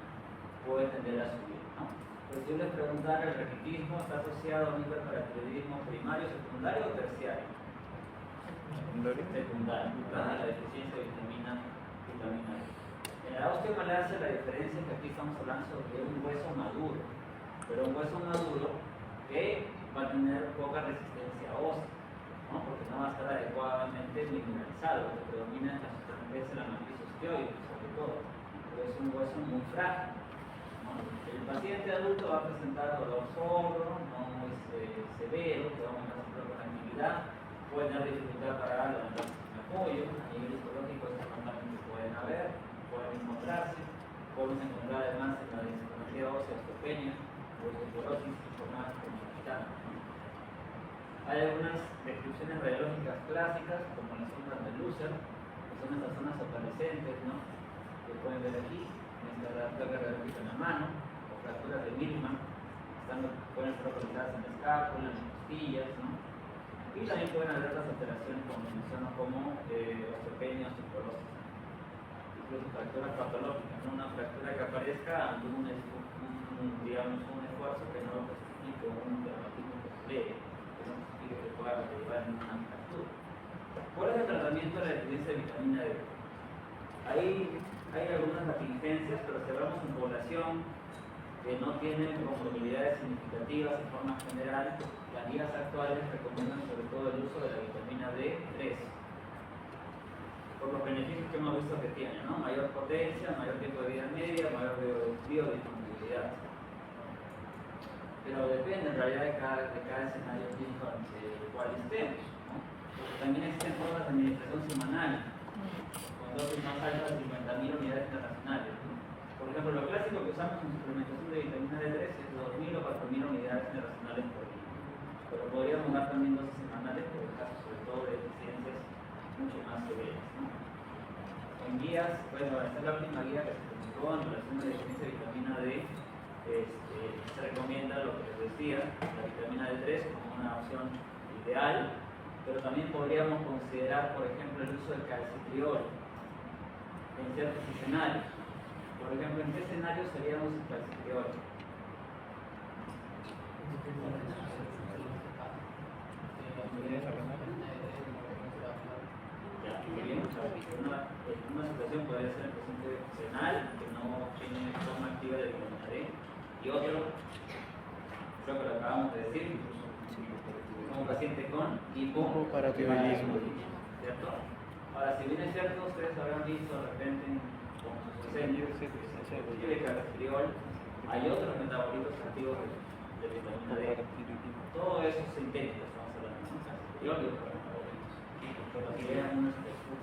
puede tender a subir, ¿no? Pero si yo les preguntara, ¿el raquitismo está asociado a un hiperparatiroidismo primario, secundario o terciario? Secundario, ¿verdad? La deficiencia de vitamina D. En la osteomalacia la diferencia es que aquí estamos hablando sobre un hueso maduro, pero un hueso maduro que va a tener poca resistencia ósea, ¿no? Porque no va a estar adecuadamente mineralizado, lo que predomina es la sustancia de la matriz osteoide, sobre todo, pero es un hueso muy frágil, ¿no? El paciente adulto va a presentar dolor sordo, no muy severo, que va a aumentar su propia actividad, puede tener dificultad para levantarse sin apoyo, a nivel histológico estos también pueden haber, pueden encontrarse, podemos encontrar además en la discapacidad ósea osteopenia, osteoporosis y formas comunitarias, ¿no? Hay algunas descripciones radiológicas clásicas, como las sombras de Lusser, que son estas zonas opalescentes, ¿no? Que pueden ver aquí, en esta placa radiológica en la mano, o fracturas de Milman, pueden estar localizadas en la escápula, en las costillas, ¿no? Y también pueden haber otras alteraciones, como menciono, como osteopenia, osteoporosis, incluso fracturas patológicas, ¿no? Una fractura que aparezca ante un esfuerzo que no lo justifique, un traumatismo leve, que no justifique que pueda derivar en una fractura. ¿Cuál es el tratamiento de la deficiencia de vitamina D? Hay algunas contingencias, pero si hablamos en población que no tienen comorbilidades significativas en forma general, las guías actuales recomiendan sobre todo el uso de la vitamina D3. por los beneficios que hemos visto que tiene, ¿no? Mayor potencia, mayor tiempo de vida media, mayor biodisponibilidad. Pero depende en realidad de cada escenario clínico en el cual estemos, ¿no? Porque también existen formas de administración semanal, con dosis más altas de 50.000 unidades internacionales, ¿no? Por ejemplo, lo clásico que usamos en suplementación de vitamina D3 es 2.000 o 4.000 unidades internacionales por día. Pero podríamos dar también dosis semanales por el caso, sobre todo de deficiencias mucho más severas, ¿no? En guías, bueno, esta es la última guía que se publicó en relación a la deficiencia de vitamina D. Se recomienda lo que les decía, la vitamina D3 como una opción ideal, pero también podríamos considerar, por ejemplo, el uso del calcitriol en ciertos escenarios. Por ejemplo, ¿en qué escenario seríamos el calcitriol? En una situación podría ser el paciente renal que no tiene forma activa de vitamina D, y otro, creo que lo acabamos de decir, un paciente con hipoparatiroidismo, ¿cierto? Ahora, si bien es cierto, ustedes habrán visto de repente con sus diseños de calcitriol, hay otros metabolitos activos de vitamina D. Todo eso es sintético, estamos hablando de calcitriol y otros metabolitos.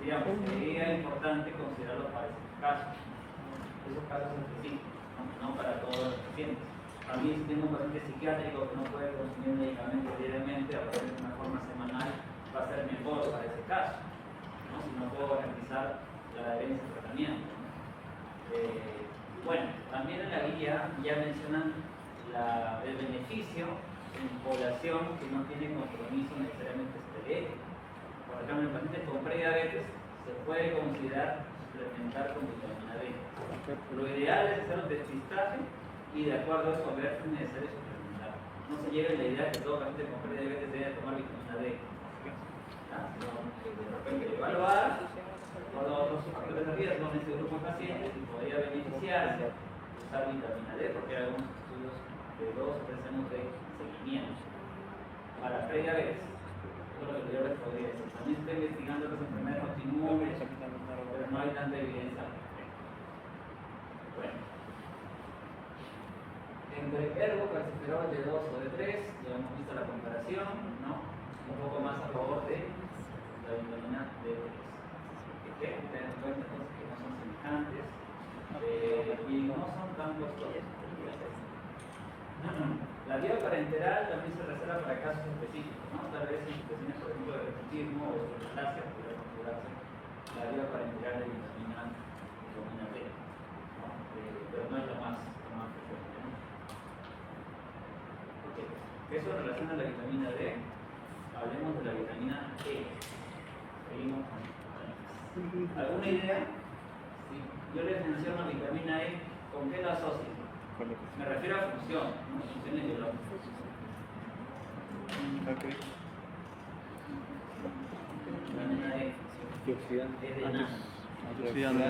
Sería importante considerarlo para esos casos específicos, no para todos los pacientes. También si tengo un paciente psiquiátrico que no puede consumir medicamentos diariamente, a través de una forma semanal, va a ser mejor para ese caso, ¿no? Si no puedo garantizar la adherencia al tratamiento, ¿no? Bueno, también en la guía ya mencionan el beneficio en población que no tiene compromiso necesariamente esquelético. Por ejemplo, en pacientes con prediabetes se puede considerar suplementar con vitamina D. Lo ideal es hacer un despistaje y de acuerdo a eso ver si es necesario suplementar. No se lleve la idea que todo paciente con prediabetes debe tomar vitamina D. Sino de repente evaluar por los factores de riesgo en este grupo de pacientes y podría beneficiarse de usar vitamina D, porque hay algunos estudios de 2 o 3 años de seguimiento. Para prediabetes, eso es lo que yo les podría decir. También estoy investigando las enfermedades autoinmunes, pero no hay tanta evidencia al respecto. Bueno, entre ergocalciferol de 2 o de 3, ya hemos visto la comparación, ¿no? Un poco más a favor de la vitamina D3. ¿Qué? Tener en cuenta cosas que no son semejantes y no son tan costosas. La vía parenteral también se reserva para casos específicos, ¿no? Tal vez en situaciones, por ejemplo, de reumatismo o de displasia, podría configurarse la vía parenteral de vitamina D, ¿no? Pero no es lo más frecuente, ¿no? Okay. Eso en relación a la vitamina D, hablemos de la vitamina E. Seguimos con ¿alguna idea? Sí. Yo les menciono vitamina E, ¿con qué la asocio? Me refiero a función, ¿no? Funciones biológicas. Okay. Vitamina E. Antioxidante. Es de nada. Antioxidante.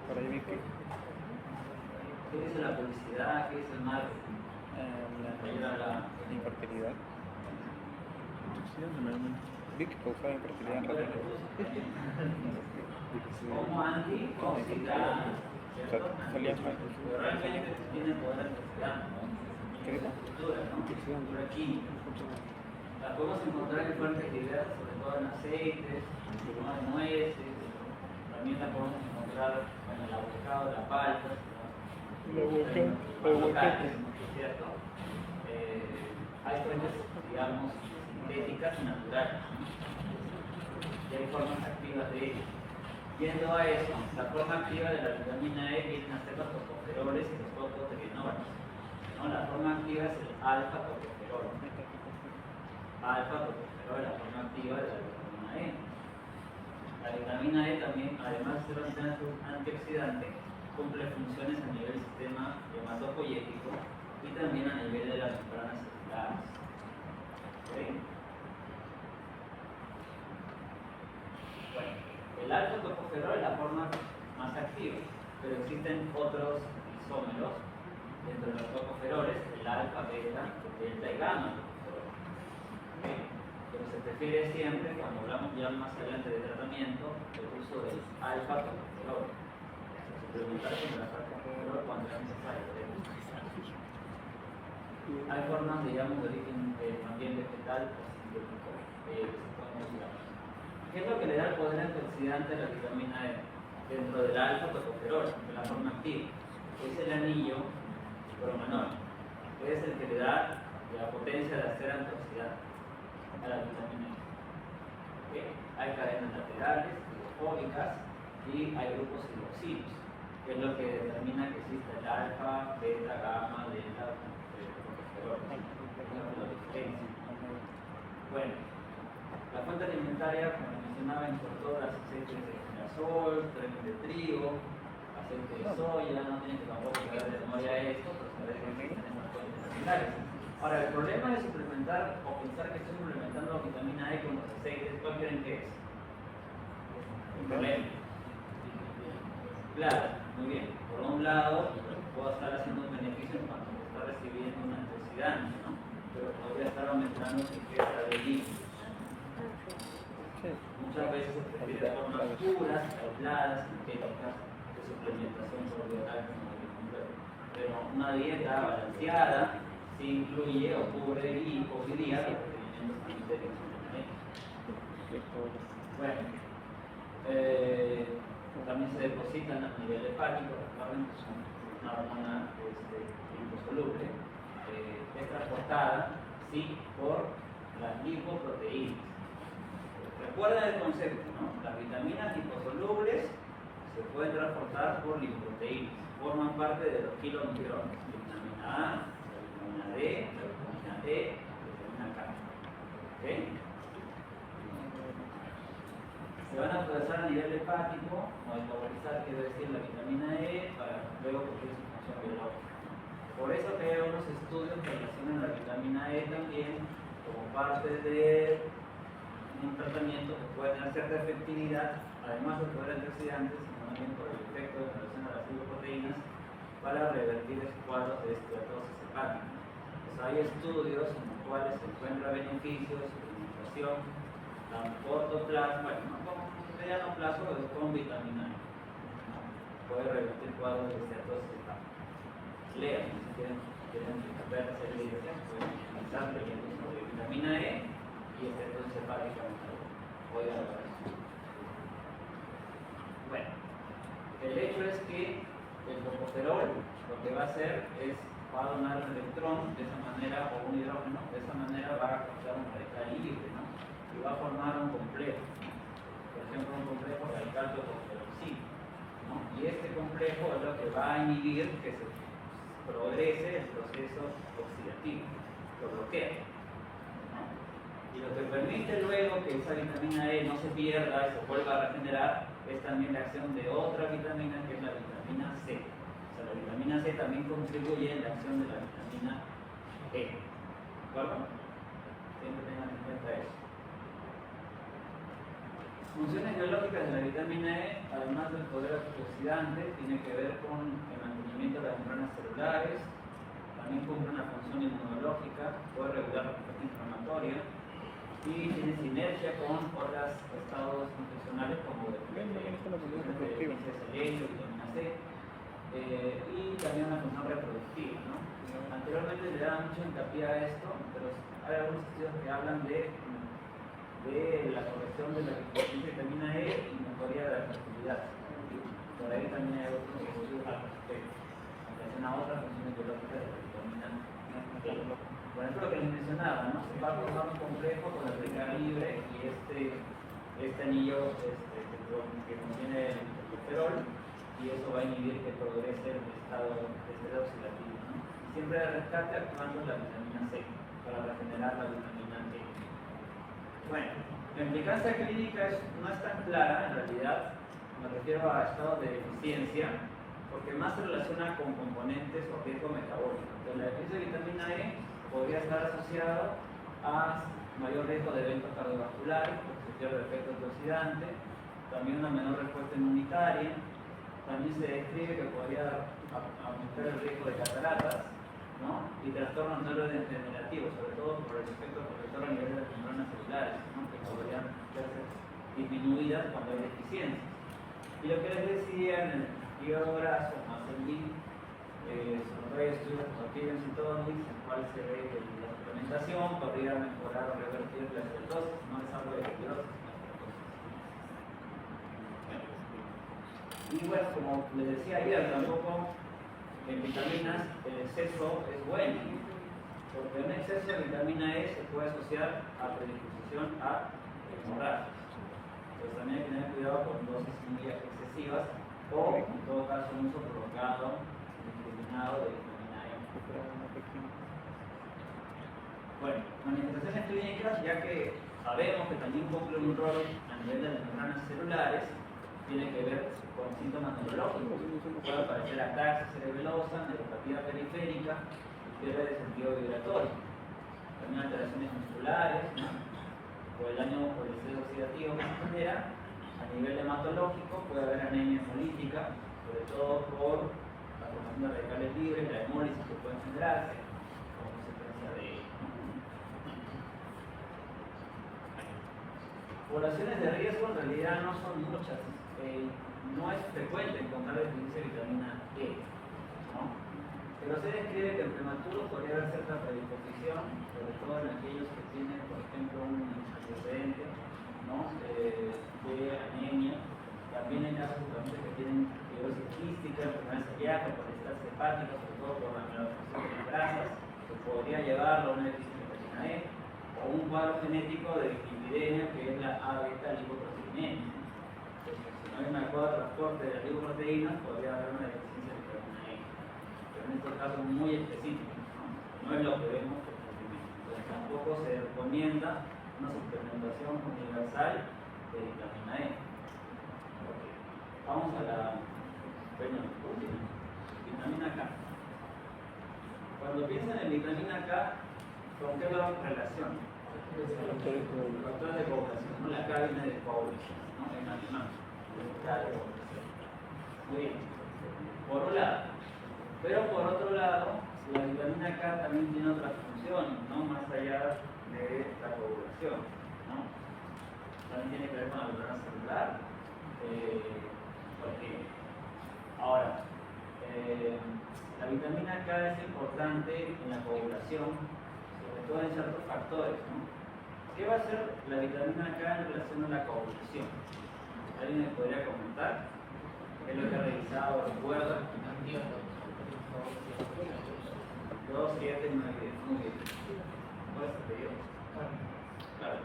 Por ahí vi que ¿Qué dice la publicidad? ¿Qué dice el marketing? Ayuda a la infertilidad. Antioxidante, meramente. Vi que causaba infertilidad rápida. como antioxidante, ¿cierto? Salía mal. Pero realmente tiene poder antioxidante, ¿no? ¿Qué dijo? Estructura química. La podemos encontrar en fuentes diversas, sobre todo en aceites, en nueces, también la podemos encontrar en el avocado, la palta, Aguacate. ¿cierto? Hay fuentes, digamos, sintéticas y naturales, ¿no? Y hay formas activas de ello. Yendo a eso, la forma activa de la vitamina E vienen a ser los tocoferoles y los tocotrienoles, ¿no? La forma activa es el alfa-tocoferol. Alfa-tocoferol es la forma activa de la vitamina E. La vitamina E también, además de ser un antioxidante, cumple funciones a nivel del sistema hematopoyético y también a nivel de las membranas celulares. ¿Okay? Bueno, el alfa-tocoferol es la forma más activa, pero existen otros isómeros entre los tocoferoles, el alfa, beta, delta y gamma tocoferol. ¿Okay? Pero se prefiere siempre, cuando hablamos ya más adelante de tratamiento, el uso del alfa-tocoferol. Suplementar con el alfa-tocoferol cuando es necesario. Hay formas, digamos, de origen también vegetal o sintético que se pueden usar. ¿Qué es lo que le da el poder antioxidante a la vitamina E? Dentro del alfa-tocoferol, de la forma activa, es el anillo promanol, que es el que le da la potencia de hacer antioxidante a la vitamina E. ¿Okay? Hay cadenas laterales, hidrofóbicas y hay grupos hidroxilos, que es lo que determina que existe el alfa, beta, gamma, delta, tocoferol. La diferencia. Bueno, la fuente alimentaria, como mencionaba, importó las aceites de girasol, crema de trigo, aceite de soya, no tienen que tampoco quedar de memoria esto, pero saber que tenemos fuentes alimentares. Ahora, el problema de suplementar o pensar que estoy suplementando vitamina E con los aceites, ¿cuál creen que es? Un problema. Claro, muy bien. Por un lado, puedo estar haciendo un beneficio en cuanto me está recibiendo un antioxidante, ¿no? Pero podría estar aumentando su ingesta de líquidos. Muchas veces se prefiere formas puras, aisladas, sintéticas, de suplementación por vía oral como el completo. Pero una dieta balanceada sí incluye o cubre y podría los requerimientos sintéticos. Bueno, también se depositan a nivel hepático, recuerden que son una hormona liposoluble, es transportada sí por las lipoproteínas. Recuerda el concepto, ¿no? Las vitaminas liposolubles se pueden transportar por lipoproteínas, forman parte de los kiloneutrones, vitamina A, la vitamina D, la vitamina E, la vitamina K. ¿Okay? Se van a procesar a nivel hepático, o metabolizar, quiero decir, la vitamina E, para luego cumplir su función biológica. Por eso que hay unos estudios que relacionan la vitamina E también como parte de un tratamiento que puede tener cierta efectividad, además del poder antioxidante, sino también por el efecto en relación a las lipoproteínas, para revertir esos cuadros de esteatosis hepática. Pues hay estudios en los cuales se encuentra beneficios de suplementación a corto plazo, bueno, no con mediano plazo, pero con vitamina E. Puede revertir cuadros de esteatosis hepática. Lean, si quieren ver esa evidencia, pueden utilizar leyendo sobre vitamina E y esteatosis hepática. Voy a hablar de eso. Bueno, el hecho es que el tocoferol lo que va a hacer es, va a donar un electrón de esa manera, o un hidrógeno, de esa manera va a causar un radical libre, ¿no? Y va a formar un complejo, por ejemplo un complejo radical tocoferolcino, ¿no? Y este complejo es lo que va a inhibir que se progrese el proceso oxidativo, lo bloquea, ¿no? Y lo que permite luego que esa vitamina E no se pierda y se vuelva a regenerar es también la acción de otra vitamina que es la vitamina C. O sea, la vitamina C también contribuye en la acción de la vitamina E. ¿De acuerdo? Siempre tengan en cuenta eso. Funciones biológicas de la vitamina E, además del poder antioxidante, tiene que ver con el mantenimiento de las membranas celulares, también cumple una función inmunológica, puede regular la respuesta inflamatoria y tiene sinergia con otros estados nutricionales como de selenio, vitamina C, y también una función reproductiva, ¿no? Anteriormente le daba mucho hincapié a esto, pero hay algunos estudios que hablan de la corrección de la vitamina E y mejoría de la fertilidad. Por ahí también hay otros estudios al respecto, en relación a otras funciones biológicas de la vitamina E. Por ejemplo, lo que les mencionaba, ¿no? Se va a formar un complejo con el radical libre y este anillo que contiene el tocoferol, y eso va a inhibir que progrese el estado oxidativo, ¿no? Siempre de rescate actuando la vitamina C para regenerar la vitamina E. Bueno, la implicancia clínica no es tan clara, en realidad, me refiero a estados de deficiencia, porque más se relaciona con componentes o riesgo metabólico. Entonces, la deficiencia de vitamina E podría estar asociado a mayor riesgo de eventos cardiovasculares, porque se pierde el efecto antioxidante, también una menor respuesta inmunitaria, también se describe que podría aumentar el riesgo de cataratas, ¿no? Y trastornos neurodegenerativos, sobre todo por el efecto protector a nivel de las neuronas celulares, ¿no? Que podrían verse disminuidas cuando hay deficiencias. Y lo que les decía en el hígado graso más el link, son varios estudios por Stevens y Tonics, en el cual se ve que la suplementación podría mejorar o revertir la esteatosis, no es algo de fibrosis, sino esteatosis. Y bueno, como les decía ayer, tampoco en vitaminas el exceso es bueno, porque un exceso de vitamina E se puede asociar a predisposición a hemorragias. Entonces también hay que tener cuidado con dosis muy excesivas o en todo caso un uso prolongado indiscriminado de vitamina E. Bueno, manifestaciones clínicas, ya que sabemos que también cumple un rol a nivel de las neuronas celulares, tiene que ver con síntomas neurológicos. Puede aparecer ataxia cerebelosa, neuropatía periférica, pierde de sentido vibratorio, también alteraciones musculares, ¿no? Por el daño por el estrés oxidativo que se genera. A nivel hematológico puede haber anemia hemolítica, sobre todo por la formación de radicales libres, la hemólisis que puede generarse como consecuencia de ello. Poblaciones de riesgo en realidad no son muchas. No es frecuente encontrar deficiencia de vitamina E, ¿no? Pero se describe que en prematuros podría haber cierta predisposición, sobre todo en aquellos que tienen, por ejemplo, un antecedente, ¿no? De anemia. También en casos de pacientes que tienen fibrosis quística, enfermedad celíaca, poliostasis hepática, sobre todo por la malabsorción de grasas, que podría llevarlo a una deficiencia de vitamina E, o un cuadro genético de dislipidemia, que es la A-beta-lipoproteinemia. Si no hay un adecuado transporte de las lipoproteínas, podría haber una deficiencia de vitamina E. Pero en estos casos muy específicos, no es lo que vemos frecuentemente. Entonces tampoco se recomienda una suplementación universal de vitamina E. Okay. Vamos a la última, vitamina K. Cuando piensan en vitamina K, ¿con qué lo relacionan? Factores de coagulación, ¿no? La K viene de coagulación, ¿no? En alemán. Muy bien, por un lado. Pero por otro lado, la vitamina K también tiene otras funciones, ¿no? Más allá de la coagulación, ¿no? También tiene que ver con la membrana celular. Porque ahora, la vitamina K es importante en la coagulación, sobre todo en ciertos factores, ¿no? ¿Qué va a hacer la vitamina K en relación a la coagulación? ¿Alguien me podría comentar? ¿Qué es lo que ha revisado? ¿Recuerda? 2, 7, 9, 10. Muy bien. ¿Cuál es el periodo? Claro.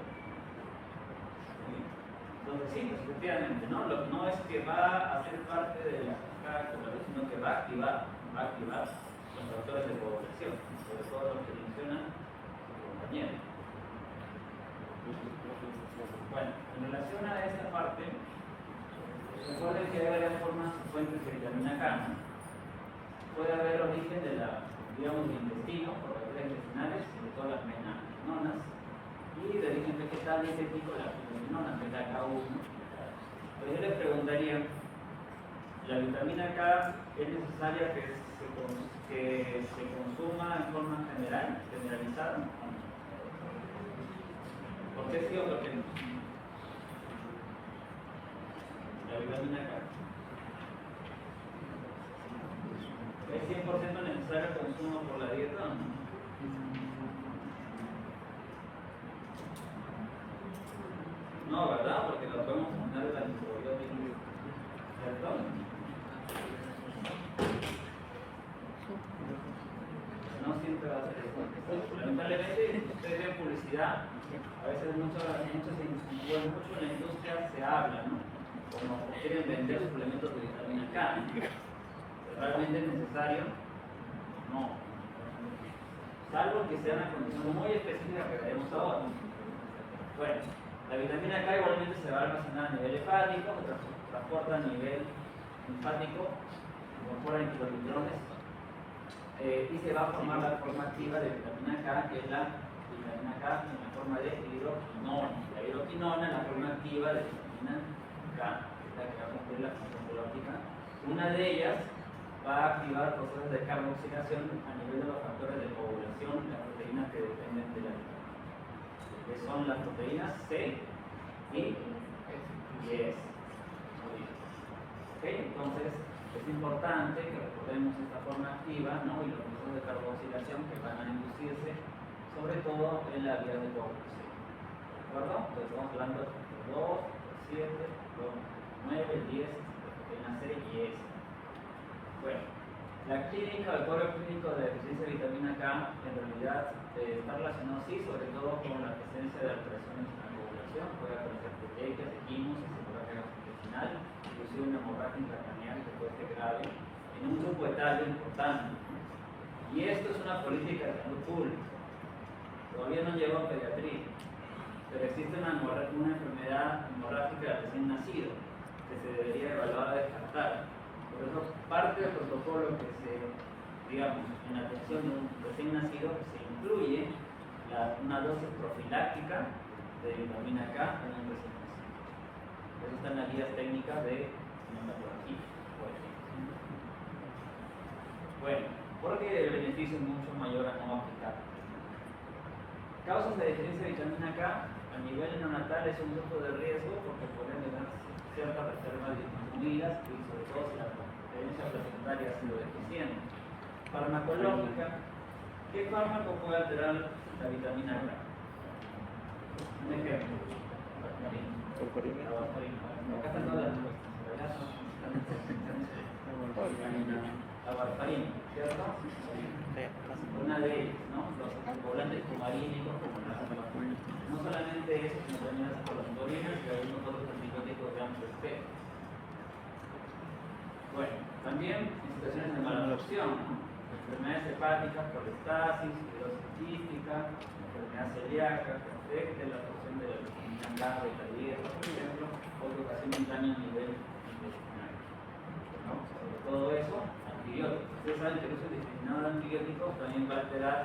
Entonces sí, pues, efectivamente, ¿no? No es que va a ser parte de la coagulación, sino que va a activar los factores de coagulación, sobre todo los que mencionan los compañeros. Bueno, en relación a esta parte, recuerden que hay varias formas fuentes de vitamina K, ¿no? Puede haber origen de del intestino, por bacterias intestinales, sobre todo las menanonas, y de origen vegetal y dietético, las fibroquinonas, que es la K1. Pero yo les preguntaría, ¿la vitamina K es necesaria que se consuma en forma generalizada? ¿Por qué sí o por qué no? La vitamina K. ¿Es 100% necesario el consumo por la dieta o no? No, ¿verdad? Porque lo podemos poner de la microbiótica, ¿cierto? No siempre va a ser eso. Lamentablemente, ustedes ven publicidad, a veces mucho en la industria se habla, ¿no? Como quieren vender suplementos de vitamina K. ¿Realmente es necesario? No. Salvo que sea una condición muy específica que veremos ahora. Bueno, la vitamina K igualmente se va a almacenar a nivel hepático, se transporta a nivel linfático, incorpora inquilovitrones y se va a formar la forma activa de vitamina K, que es la vitamina K en la forma de hidroquinona. La hidroquinona es la forma activa de vitamina K, que es la que va a cumplir la función biológica. Una de ellas va a activar procesos de carboxilación a nivel de los factores de coagulación, las proteínas que dependen de la vitamina, que son las proteínas C y S. ¿Okay? Entonces, es importante que recordemos esta forma activa, ¿no? Y los procesos de carboxilación que van a inducirse, sobre todo en la vía de coagulación. ¿De acuerdo? Entonces, estamos hablando de 2, 7, 9, 10, proteína C y S. Bueno, la clínica, el cuadro clínico de deficiencia de vitamina K, en realidad está relacionado, sí, sobre todo con la presencia de alteraciones en la coagulación. Puede aparecer petequias, equimos, hemorragia intestinal, inclusive una hemorragia intracraneal que puede ser grave, en un grupo etario importante. Y esto es una política de salud pública. Todavía no llegó a pediatría, pero existe una enfermedad hemorrágica recién nacido que se debería evaluar a descartar. Por eso, parte del protocolo que digamos, en la atención de un recién nacido, se incluye una dosis profiláctica de vitamina K en un recién nacido. Eso está en las guías técnicas de neonatología, por ejemplo. Bueno, porque el beneficio es mucho mayor a no aplicar. Causas de deficiencia de vitamina K a nivel neonatal es un grupo de riesgo porque pueden tener ciertas reservas disminuidas y sobre todo si la herencia placentaria ha sido deficiente. Farmacológica, ¿qué fármaco puede alterar la vitamina K? Un ejemplo. Purpurina. La warfarina. Acá están todas las respuestas. La warfarina, ¿cierto? Una de ellas, ¿no? Los anticoagulantes cumarínicos como la warfarina. No solamente eso, sino también las colosturinas y algunos otros antibióticos de amplio espectro. Bueno, también en situaciones de malabsorción, enfermedades hepáticas, colestasis, fibrosis quística, enfermedad celíaca que afecte la absorción de la vitamina K de la dieta, por ejemplo, o que ocasione un daño a nivel intestinal. ¿No? Sobre todo eso, antibióticos. Ustedes saben que el uso indiscriminado de antibióticos también va a alterar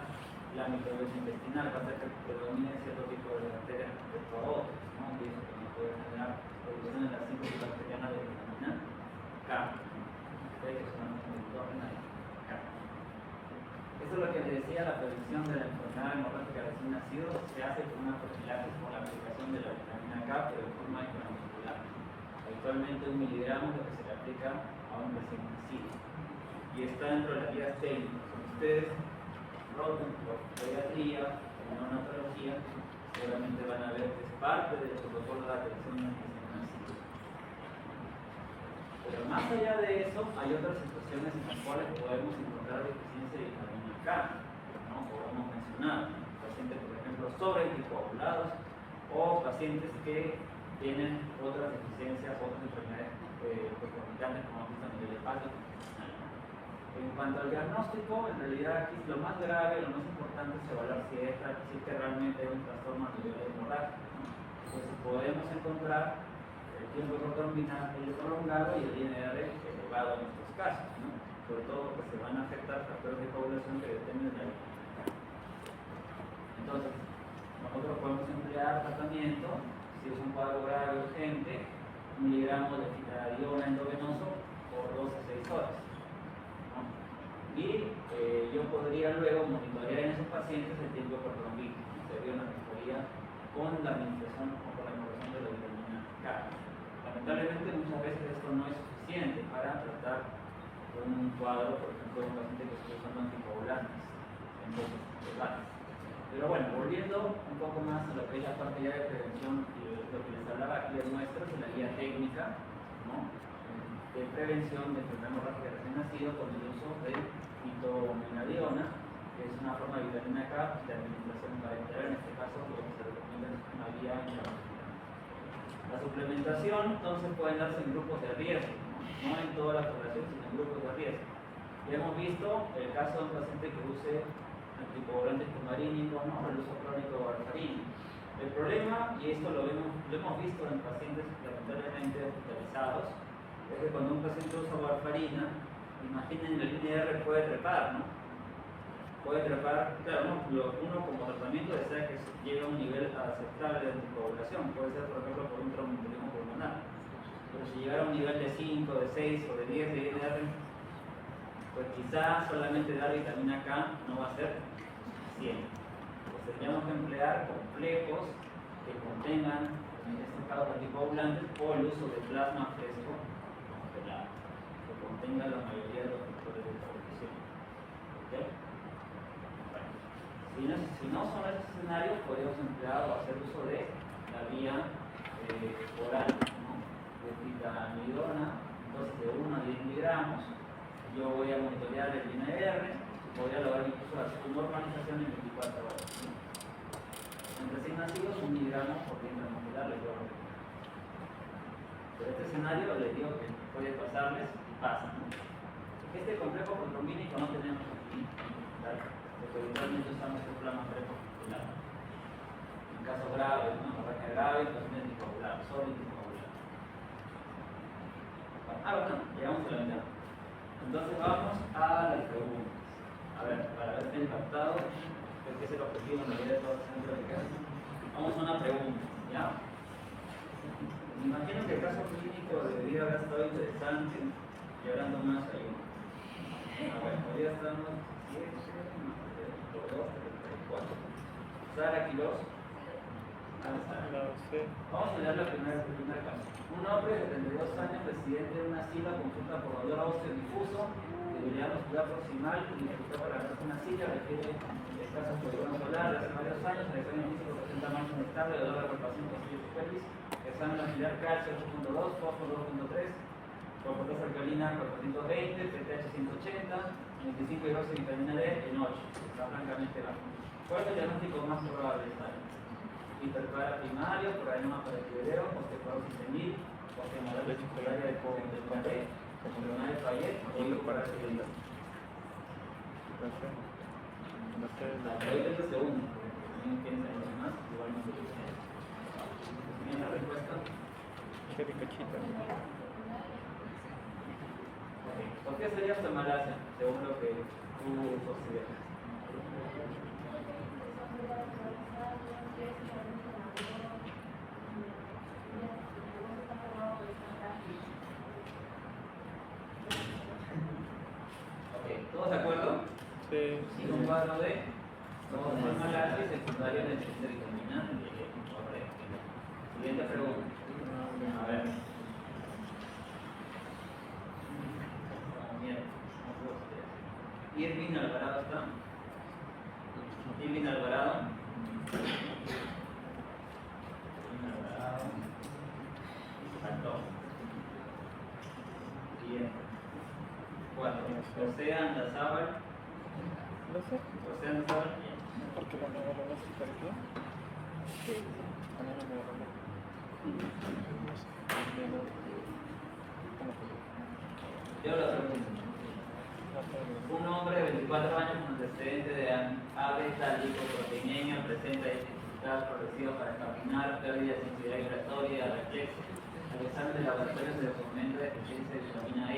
la microbiota intestinal, va a hacer que predomine cierto tipo de bacterias respecto a otros, ¿no? Y eso también puede generar producción de la síntesis bacteriana de vitamina K. Que es una endógena K. Esto es lo que les decía, la prevención de la enfermedad hemorrágica recién nacido se hace con una profilaxis con la aplicación de la vitamina K, pero de forma intramuscular. Habitualmente 1 miligramo es lo que se le aplica a un recién nacido. Y está dentro de las guías técnicas. Ustedes rotan por pediatría, en neonatología, seguramente van a ver que es parte del protocolo de atención al recién nacido. Pero más allá de eso, hay otras situaciones en las cuales podemos encontrar deficiencia de vitamina K, ¿no? Como hemos mencionado, pacientes, por ejemplo, sobreanticoagulados o pacientes que tienen otras deficiencias, otras enfermedades concomitantes como hemos visto a nivel hepático. En cuanto al diagnóstico, en realidad aquí lo más grave, lo más importante es evaluar si existe realmente un trastorno a nivel hemorrágico, ¿no? Entonces podemos encontrar el tiempo prolongado y el INR elevado en estos casos, ¿no? Sobre todo porque se van a afectar factores de coagulación que dependen de la vitamina K. Entonces, nosotros podemos emplear tratamiento, si es un cuadro grave urgente, 1 miligramo de fitadiona endovenoso por 2 a 6 horas. ¿No? Y yo podría luego monitorear en esos pacientes el tiempo prolongado. Sería una mejoría con la administración o con la incorporación de la vitamina K. Lamentablemente muchas veces esto no es suficiente para tratar un cuadro, por ejemplo, de un paciente que está usando anticoagulantes en dosis elevadas. Pero bueno, volviendo un poco más a lo que es la parte ya de prevención y de lo que les hablaba aquí de nuestros, en la guía técnica, ¿no? De prevención de enfermedad hemorrágica recién nacido con el uso de fitomenadiona, que es una forma de vitamina K de administración parenteral. En este caso, lo que se recomienda es una vía intramuscular. La suplementación, entonces, pueden darse en grupos de riesgo, no en toda la población, sino en grupos de riesgo. Ya hemos visto el caso de un paciente que use anticoagulantes cumarínicos, ¿no? El uso crónico de warfarina. El problema, y esto lo hemos visto en pacientes lamentablemente hospitalizados, es que cuando un paciente usa warfarina, imaginen el INR puede trepar, ¿no? Puede trepar, claro, uno como tratamiento desea que llegue a un nivel aceptable de anticoagulación, puede ser por ejemplo por un tromboembolismo pulmonar, pero si llegara a un nivel de 5, de 6 o de 10 de INR, pues quizá solamente dar vitamina K no va a ser 100. Pues tendríamos que emplear complejos que contengan, en este caso anticoagulantes, o el uso de plasma fresco congelado, que contenga la mayoría de los factores de corrección. ¿Okay? Bueno, si no son esos escenarios, podríamos emplear o hacer uso de la vía oral, ¿no? De titanidona, entonces de 1 a 10 miligramos. Yo voy a monitorear el INR, podría lograr incluso su normalización en 24 horas. En recién nacidos, 1 miligramo por día intramuscular les voy a recomendar. Pero este escenario les digo que puede pasarles y pasa, ¿no? Este complejo protrombínico no tenemos aquí, ¿vale? Porque habitualmente usamos el plasma precoagular. En casos graves, ¿no? Hemorragia grave, paciente anticoagulado, solo anticoagulado. Bueno, llegamos a la mitad. Entonces vamos a las preguntas. A ver, para ver si han captado, que es el objetivo en realidad de todo el centro de clase. Vamos a una pregunta, ¿ya? Me imagino que el caso clínico debería haber estado interesante y hablando más ahí. A ver, podría estar más 7, 2, 3, 4. Sara Quirós. Vamos a leer el primer caso. Un hombre de 72 años, residente de una silla, consulta por dolor óseo difuso, debilidad muscular proximal y dificultad para agarrarse una silla, requiere escasos polígonos solares hace varios años, el examen físico presenta mancha inestable, dolor de palpación posible supervis, examen axilar calcio 8.2, fósforo 2.3, corportasa alcalina 420, PTH 180, 25 hidroxi vitamina D en 8, está francamente bajo. ¿Cuál es el diagnóstico más probable de esta área? Hiperpara primario, corainoma paratiroideo, osteoporosis senil, osteomalacia circularia de vitamina D, osteomalacia de Fayet o hiperparatiroideo. Ahí es el segundo, porque también tienen algo más, igual no se dice. ¿Tienen la respuesta? ¿Por qué sería osteomalacia, según lo que tú consideras? ¿Todos de acuerdo? Sí. Sí, un cuadro de osteomalacia y secundario de déficit de vitamina D. Correcto. Siguiente pregunta. A ver. Irving Alvarado está. Irving Alvarado. Faltó. Bien. 4. José Andazábal. José Andazábal. ¿Por qué la nueva elástica aquí? Sí. A mí no me agarró. Yo la pregunto. Un hombre de 24 años con antecedente de abetalipoproteinemia presenta dificultad progresiva para caminar, pérdida de sensibilidad vibratoria, reflexo. Al examen de laboratorio se documenta deficiencia de vitamina E.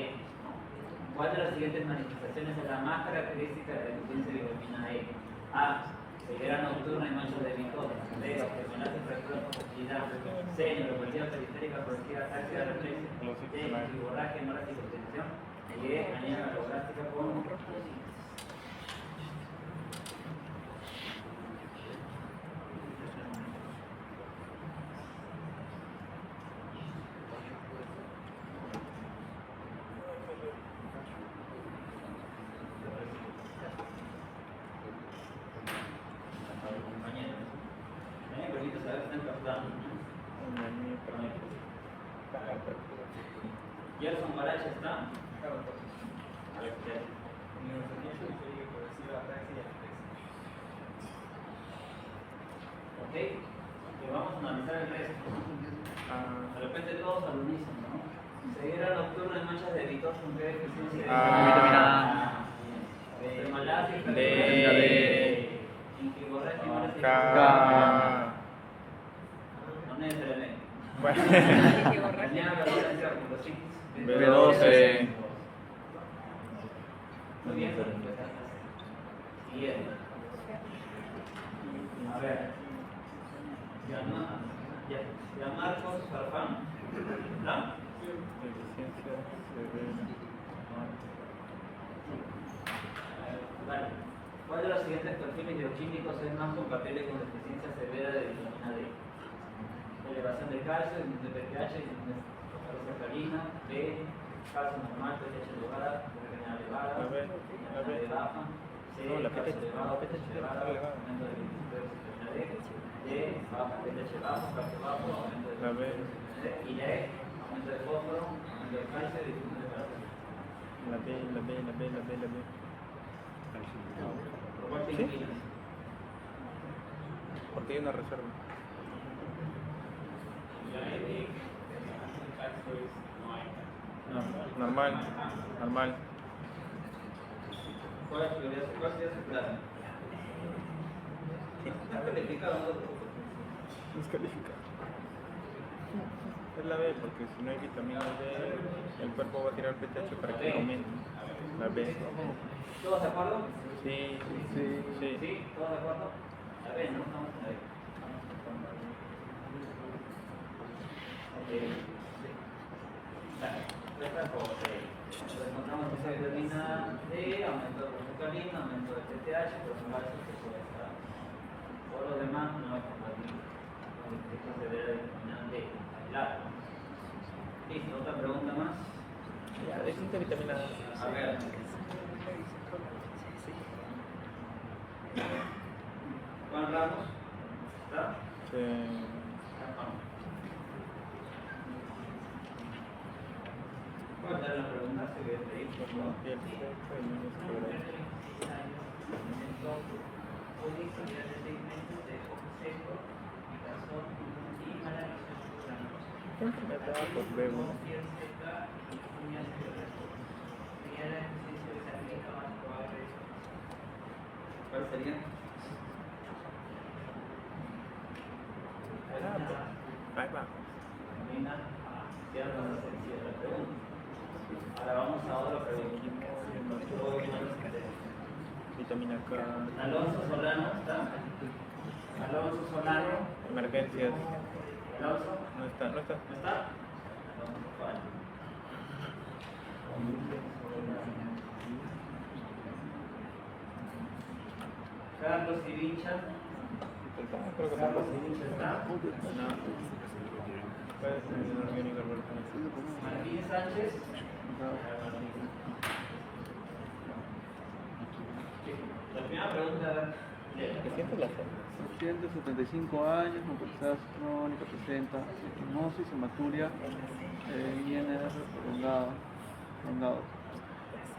¿Cuál de las siguientes manifestaciones es la más característica de la deficiencia de vitamina E? A. Ceguera nocturna y manchas de bicosa. B. Osteomalacia fractura por facilidad. C. Neuropatía periférica progresiva táctica reflexa. D. Hemorragia hemorrágica hipertensión. Y E. Anemia galogástica con Gerson Baracha está. Ok, vamos a analizar el resto. De repente todos al unísono, ¿no? Ceguera nocturna de manchas de Vitos con qué deficiencia vitamina de malasia y D. Infiborragia hemorrágica. K. No necesariamente. Bueno. Mañana la violencia por los chicos. B12. Muy bien, siguiente. A ver. Ya Marcos Farfán. ¿No? Deficiencia severa. siguientes perfiles bioquímicos es más compatible con deficiencia severa de vitamina D? Elevación de calcio, de pH, de salina, B, calcio normal, pH elevada, vitamina elevada, vitamina D baja, C, calcio elevado, pH elevado, aumento de vitamina D, D, baja, pH bajo, calcio bajo, aumento de vitamina D, y E, aumento de fósforo, aumento de calcio y disminución de calcio. La B. ¿Por cuál te inclinas? Porque hay una reserva. Normal. ¿Cuál sería su plasma? ¿Está calificado o no? Descalifica. Es la B, porque si no hay vitamina D, el cuerpo va a tirar pH para que aumente. La B. ¿Todos de acuerdo? Sí. ¿Sí? ¿Todos de acuerdo? La B, no estamos en la B. Encontramos esa vitamina D, aumento de leucotrienina, aumento de PTH, pero no parece que puede estar. Todo lo demás no es compatible con el efecto severo de vitamina D. Claro. Listo, otra pregunta más. Ya, existe vitamina D. A ver. Juan Ramos, ¿está? Sí. ¿Cuál era la pregunta? Se ve ahí. Pues bebo. ¿Cuál sería? Ahí va. Vitamina A. Cierra la sencilla la pregunta. Ahora vamos a otra pregunta. Vitamina K. Alonso Solano, ¿está? Alonso Solano. Emergencias. Alonso. No está. ¿No está? Alonso Solano. Carlos Irincha. Creo que Carlos Irincha está. no. Puede ser inorgánico volcánico. Martín Sánchez. La primera pregunta ¿Qué sientes la fe? 175 años, movilidad crónica, presenta hipnosis, hematuria, INR prolongado.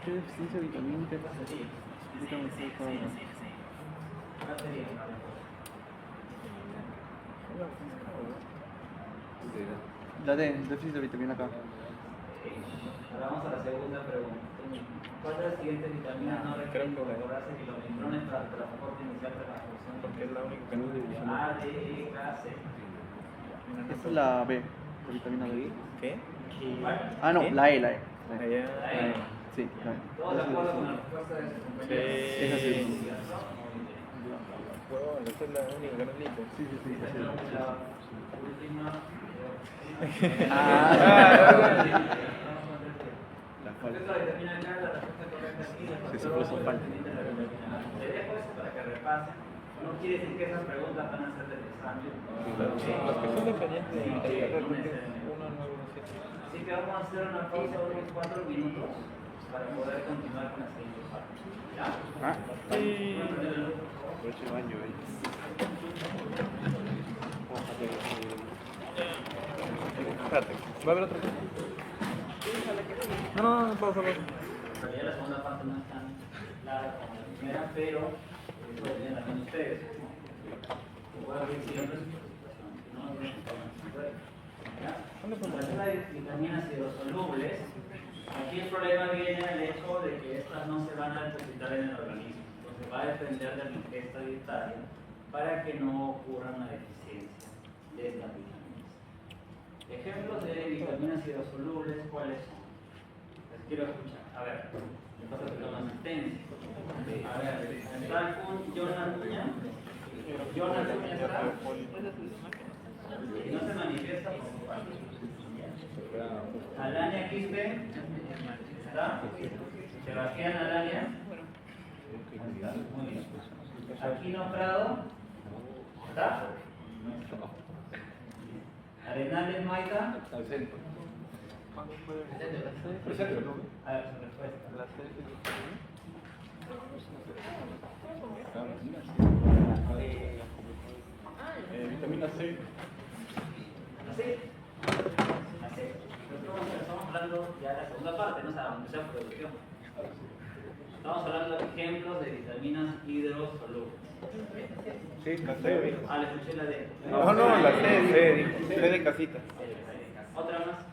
¿Qué deficiencia vitamínica? Explícame por favor. La D, déficit de vitamina K. Ahora vamos a la segunda pregunta. ¿Cuál de las siguientes vitaminas no requieren incorporarse kilometrones para el transporte inicial de la función? Porque es la única que no es división. A, D, E, K, C. Esta es la B, la vitamina B. ¿Qué? ¿Cuál? Ah, no, ¿Sí? la E. La Allá. E. Sí, la E. ¿Todos de acuerdo con la respuesta de su compañero? Sí. Esa sí. Huevón, esa es la única que no es lipo. Sí. La última. Respecto a la vitamina K, la respuesta correcta aquí es Se puso falta. Le dejo eso para que repasen. No quiere decir que esas preguntas van a ser del examen. Los que son dependientes de uno, Así que vamos a hacer una pausa de unos 4 minutos para poder continuar con la siguiente parte. ¿Ya? Ah, sí. aprovecho el baño ahí. Espérate, ¿va a haber otra cosa? No, pausa. En realidad la segunda parte no es tan clara como la primera, pero eso lo tienen también ustedes. Lo voy a abrir siempre su presentación, si no, no tienen información. ¿Ya? Con relación a las vitaminas hidrosolubles, aquí el problema viene del hecho de que estas no se van a depositar en el organismo. Entonces va a depender de la ingesta dietaria para que no ocurra una deficiencia de estas vitaminas. Ejemplos de vitaminas hidrosolubles, ¿cuáles son? Les quiero escuchar. A ver, me pasa que toma asistencia. A ver, está con Jonah Nuña. Jonah Nuña está. Y no se manifiesta por su parte. Alania Quispe. ¿Está? Sebastián Alania. Muy bien. Aquino Prado, ¿está? Arenales Maita, Presente. a ver su respuesta. Vitamina C. ¿Así? ¿Así? Estamos hablando ya de la segunda parte, no sabemos que sea producción. Estamos hablando de ejemplos de vitaminas hidrosolubles. Sí, la C, dijo. Ah, le escuché la D. No, la C, dijo. C de casita. Otra más.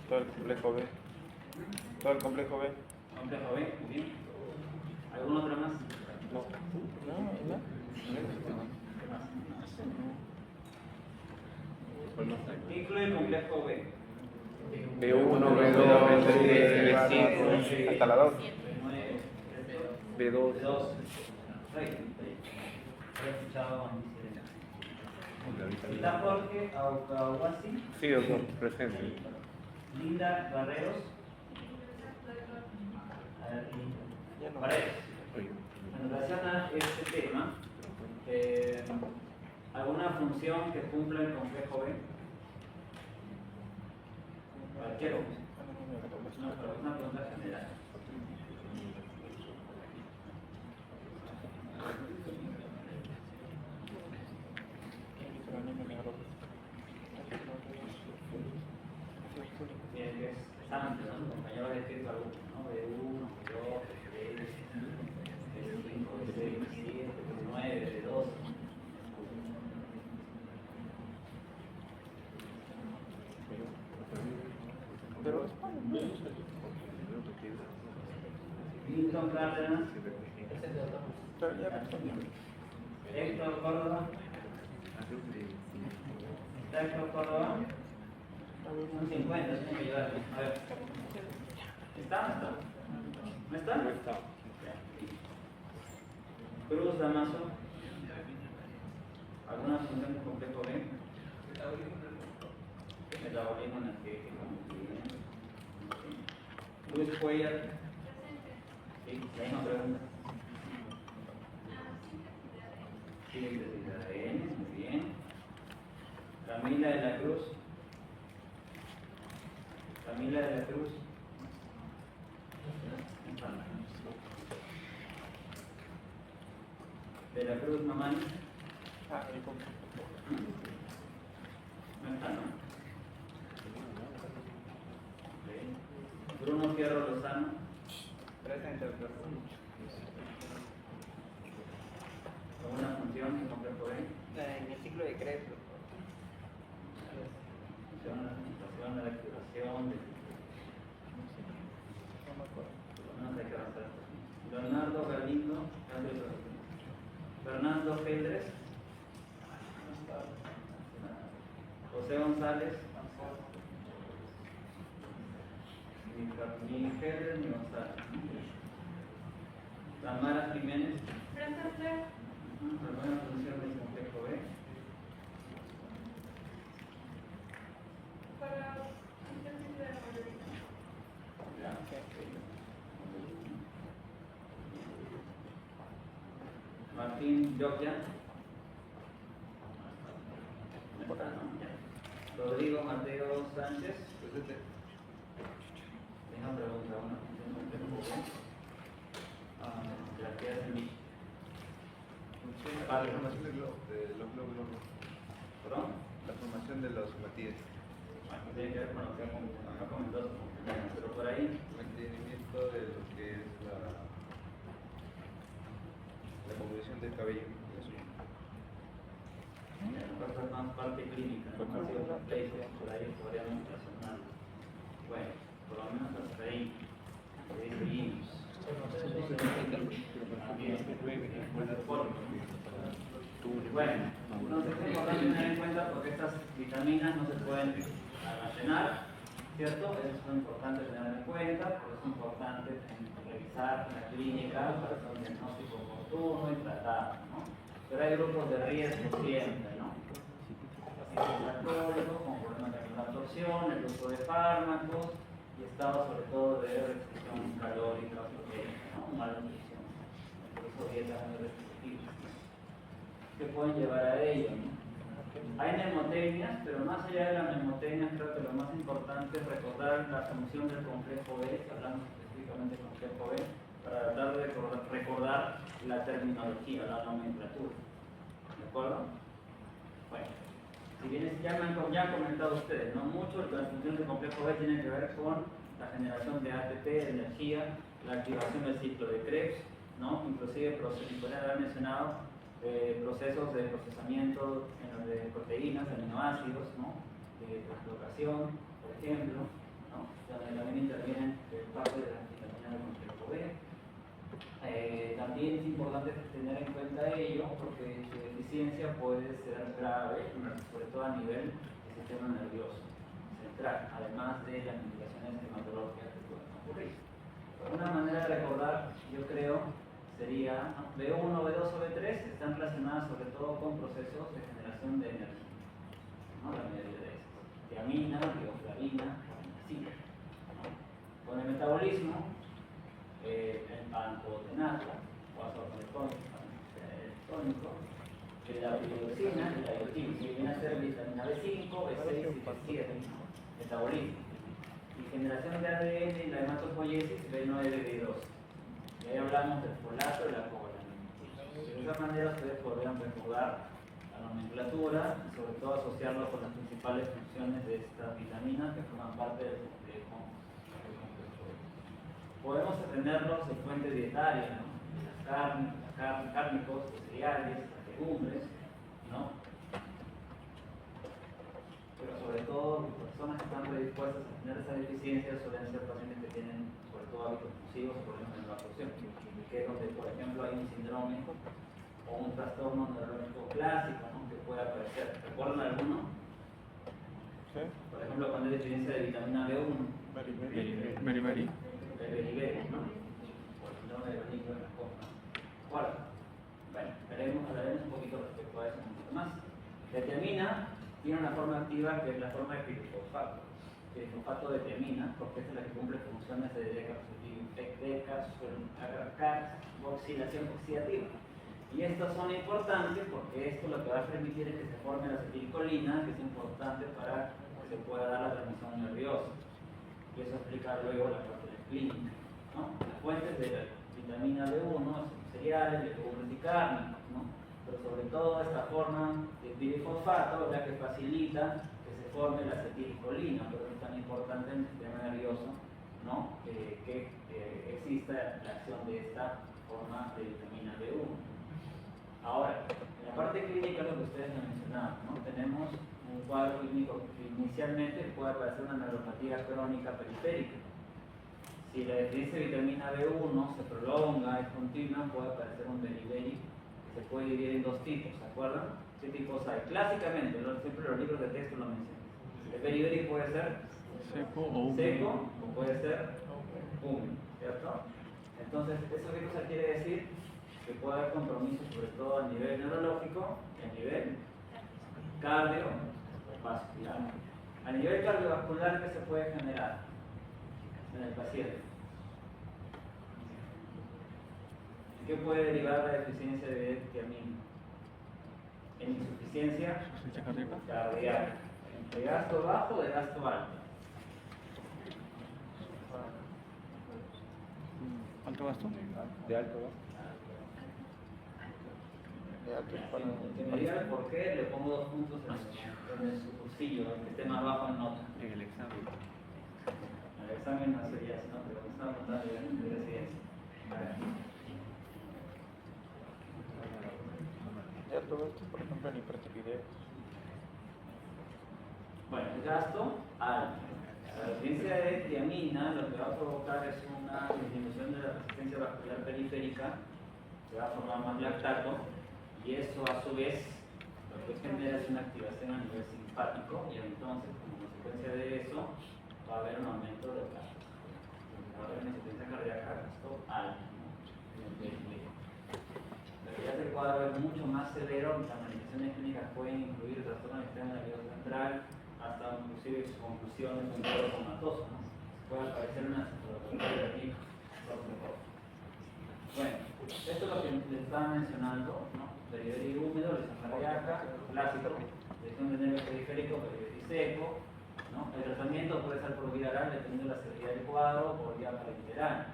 Todo el complejo B. Todo el complejo B. Complejo B, muy bien. ¿Alguna otra más? No. ¿Qué incluye el complejo B? B1, B2, B3, B5, hasta la 2. 9, B2. 2. He escuchado Está Jorge Aucahuasi, Sí, doctor, presente. Linda Barreros. Paredes. En relación a este tema, ¿alguna función que cumpla el complejo B? Cualquier una pregunta general. Bien, están sus compañeros de escrito algunos, ¿no? B1, B2, B3, B5, B6, B7, B9, B2. Milton Cárdenas. Héctor Córdoba. ¿Está Héctor Córdoba? Son 50, tienen que llevar. A ver. ¿Está? ¿No está? No está. Cruz Damaso. ¿Alguna función de complejo B? Metabolismo energético. Luis Cuellar. Sí, la misma pregunta. Síntesis de ADN, muy bien. Camila de la Cruz. Camila de la Cruz. De la Cruz Mamani. No está, ¿no? Ok. Bruno Fierro Lozano. Presente, doctor. ¿Alguna función que complejo B? En el ciclo de Krebs. Función de la activación de... No sé qué va a hacer. Leonardo Galindo. Fernando Feldres. José González. Ni Feldres ni González. Tamara Jiménez. ¿Alguna función del complejo B? Martín Yopia. Rodrigo Mateo Sánchez. Tengo una pregunta, una función complejo B. La que hace mi. La formación de los glóbulos rojos. ¿Perdón? La formación de los hematíes. Bueno, tiene que ver con lo que ha comentado su compañero, pero por ahí. Mantenimiento de lo que es la composición del cabello. Esta es más parte clínica, ¿no? Ha sido un cases, por ahí podríamos relacionar. Bueno, por lo menos hasta ahí. Seguimos. Bueno, entonces es importante tener en cuenta porque estas vitaminas no se pueden almacenar, ¿cierto? Eso es muy importante tener en cuenta, porque es importante revisar la clínica para hacer un diagnóstico oportuno y tratado, ¿no? Pero hay grupos de riesgo siempre, ¿no? Pacientes alcohólicos, con problemas de la absorción, el uso de fármacos y estado sobre todo de restricción calórica, proteica, ¿no? Mala nutrición. Por eso dietas muy restrictivas. que pueden llevar a ello, ¿no? Hay mnemotecnias, pero más allá de las mnemotecnias, creo que lo más importante es recordar la función del complejo B, si hablamos específicamente del complejo B, para tratar de recordar la terminología, la nomenclatura. ¿De acuerdo? Bueno, si bien ya han comentado ustedes, no mucho, la función del complejo B tiene que ver con la generación de ATP, de energía, la activación del ciclo de Krebs, ¿no? Inclusive, podrían haber mencionado procesos de procesamiento de proteínas, de aminoácidos, ¿no? De translocación, por ejemplo, ¿no? Donde también intervienen parte de la vitamina del complejo B. También es importante tener en cuenta ello porque su deficiencia puede ser grave, sobre todo a nivel del sistema nervioso central, además de las implicaciones hematológicas que pueden ocurrir. Una manera de recordar, yo creo, sería B1, B2 o B3 están relacionadas sobre todo con procesos de generación de energía, ¿no? La mayoría de estos. Tiamina, bioflavina, aminoácidos. ¿No? Con el metabolismo, el pantotenato, o azotonico, la piridoxina y la iotina, que viene a ser vitamina B5, B6 y B7, ¿no? Metabolismo. Y generación de ADN y la hematopoiesis, B9 y B12. Y ahí hablamos del folato y la cobalamina. De esa manera ustedes podrían recordar la nomenclatura y sobre todo asociarlo con las principales funciones de estas vitaminas que forman parte del complejo. Podemos tenerlos en fuentes dietarias, ¿no? Las carnes, cárnicos, los cereales, las legumbres, ¿no? Pero sobre todo, las personas que están predispuestas a tener esa deficiencia suelen ser pacientes que tienen sobre todo hábitos nocivos o problemas de la absorción, que es donde, por ejemplo, hay un síndrome o un trastorno neurológico clásico, ¿no? Que puede aparecer. ¿Recuerdan alguno? Sí. Por ejemplo, cuando hay deficiencia de vitamina B1. Beriberi. El beriberi, ¿no? Por el síndrome de Benigno de las cosas. Bueno, hablaremos un poquito respecto a eso un poquito más. La tiamina tiene una forma activa que es la forma de pirifosfato. Pirifosfato de tiamina, porque esta es la que cumple funciones de decarboxilación oxidativa. Y estas son importantes porque esto lo que va a permitir es que se forme la acetilcolina, que es importante para que se pueda dar la transmisión nerviosa. Y eso explica luego la parte del clínica, ¿no? Las fuentes de la vitamina B1 son cereales, legumbres y cárnicos, ¿no? Pero sobre todo esta forma de pirifosfato es la que facilita que se forme la acetilcolina, por eso es tan importante en el sistema nervioso, ¿no? Que exista la acción de esta forma de vitamina B1. Ahora, en la parte clínica lo que ustedes me mencionaban, ¿no? Tenemos un cuadro clínico que inicialmente puede aparecer una neuropatía crónica periférica. Si la deficiencia de vitamina B1 se prolonga, es continua, puede aparecer un beriberi que se puede dividir en dos tipos, ¿se acuerdan? ¿Qué tipos hay? Clásicamente, siempre los libros de texto lo mencionan. El beriberi puede ser seco o puede ser húmedo, ¿cierto? Entonces, ¿eso qué cosa quiere decir? Que puede haber compromiso sobre todo a nivel neurológico y a nivel cardiovascular. A nivel cardiovascular, ¿qué se puede generar en el paciente? ¿Qué puede derivar la deficiencia de tiamina? En insuficiencia cardíaca. ¿De gasto bajo o de gasto alto? ¿Alto gasto? De alto gasto. De alto para... Que me digan por qué le pongo 2 puntos en su cursillo, el que esté más bajo en nota. En el examen. El examen no sería así, no, pero me estaba contando de residencia. De alto gasto, por ejemplo, en hipertiroidea. Bueno, el gasto alto. La deficiencia de tiamina lo que va a provocar es una disminución de la resistencia vascular periférica, se va a formar más lactato, y eso a su vez lo que genera es una activación a nivel simpático, y entonces como consecuencia de eso va a haber un aumento del gasto. Va a haber una insuficiencia cardíaca gasto alto, ¿no? Pero ya el cuadro es mucho más severo, las manifestaciones clínicas pueden incluir trastorno del sistema nervioso central, hasta inclusive sus conclusiones un cuadro comatoso, ¿no? Puede aparecer una cefalopatía de aquí. Bueno, esto es lo que les estaba mencionando, ¿no? Beriberi húmedo, lisomaniaca, clásico, lesión de nervio periférico, beriberi seco, ¿no? El tratamiento puede ser por vía oral dependiendo de la severidad del cuadro o por vía parenteral,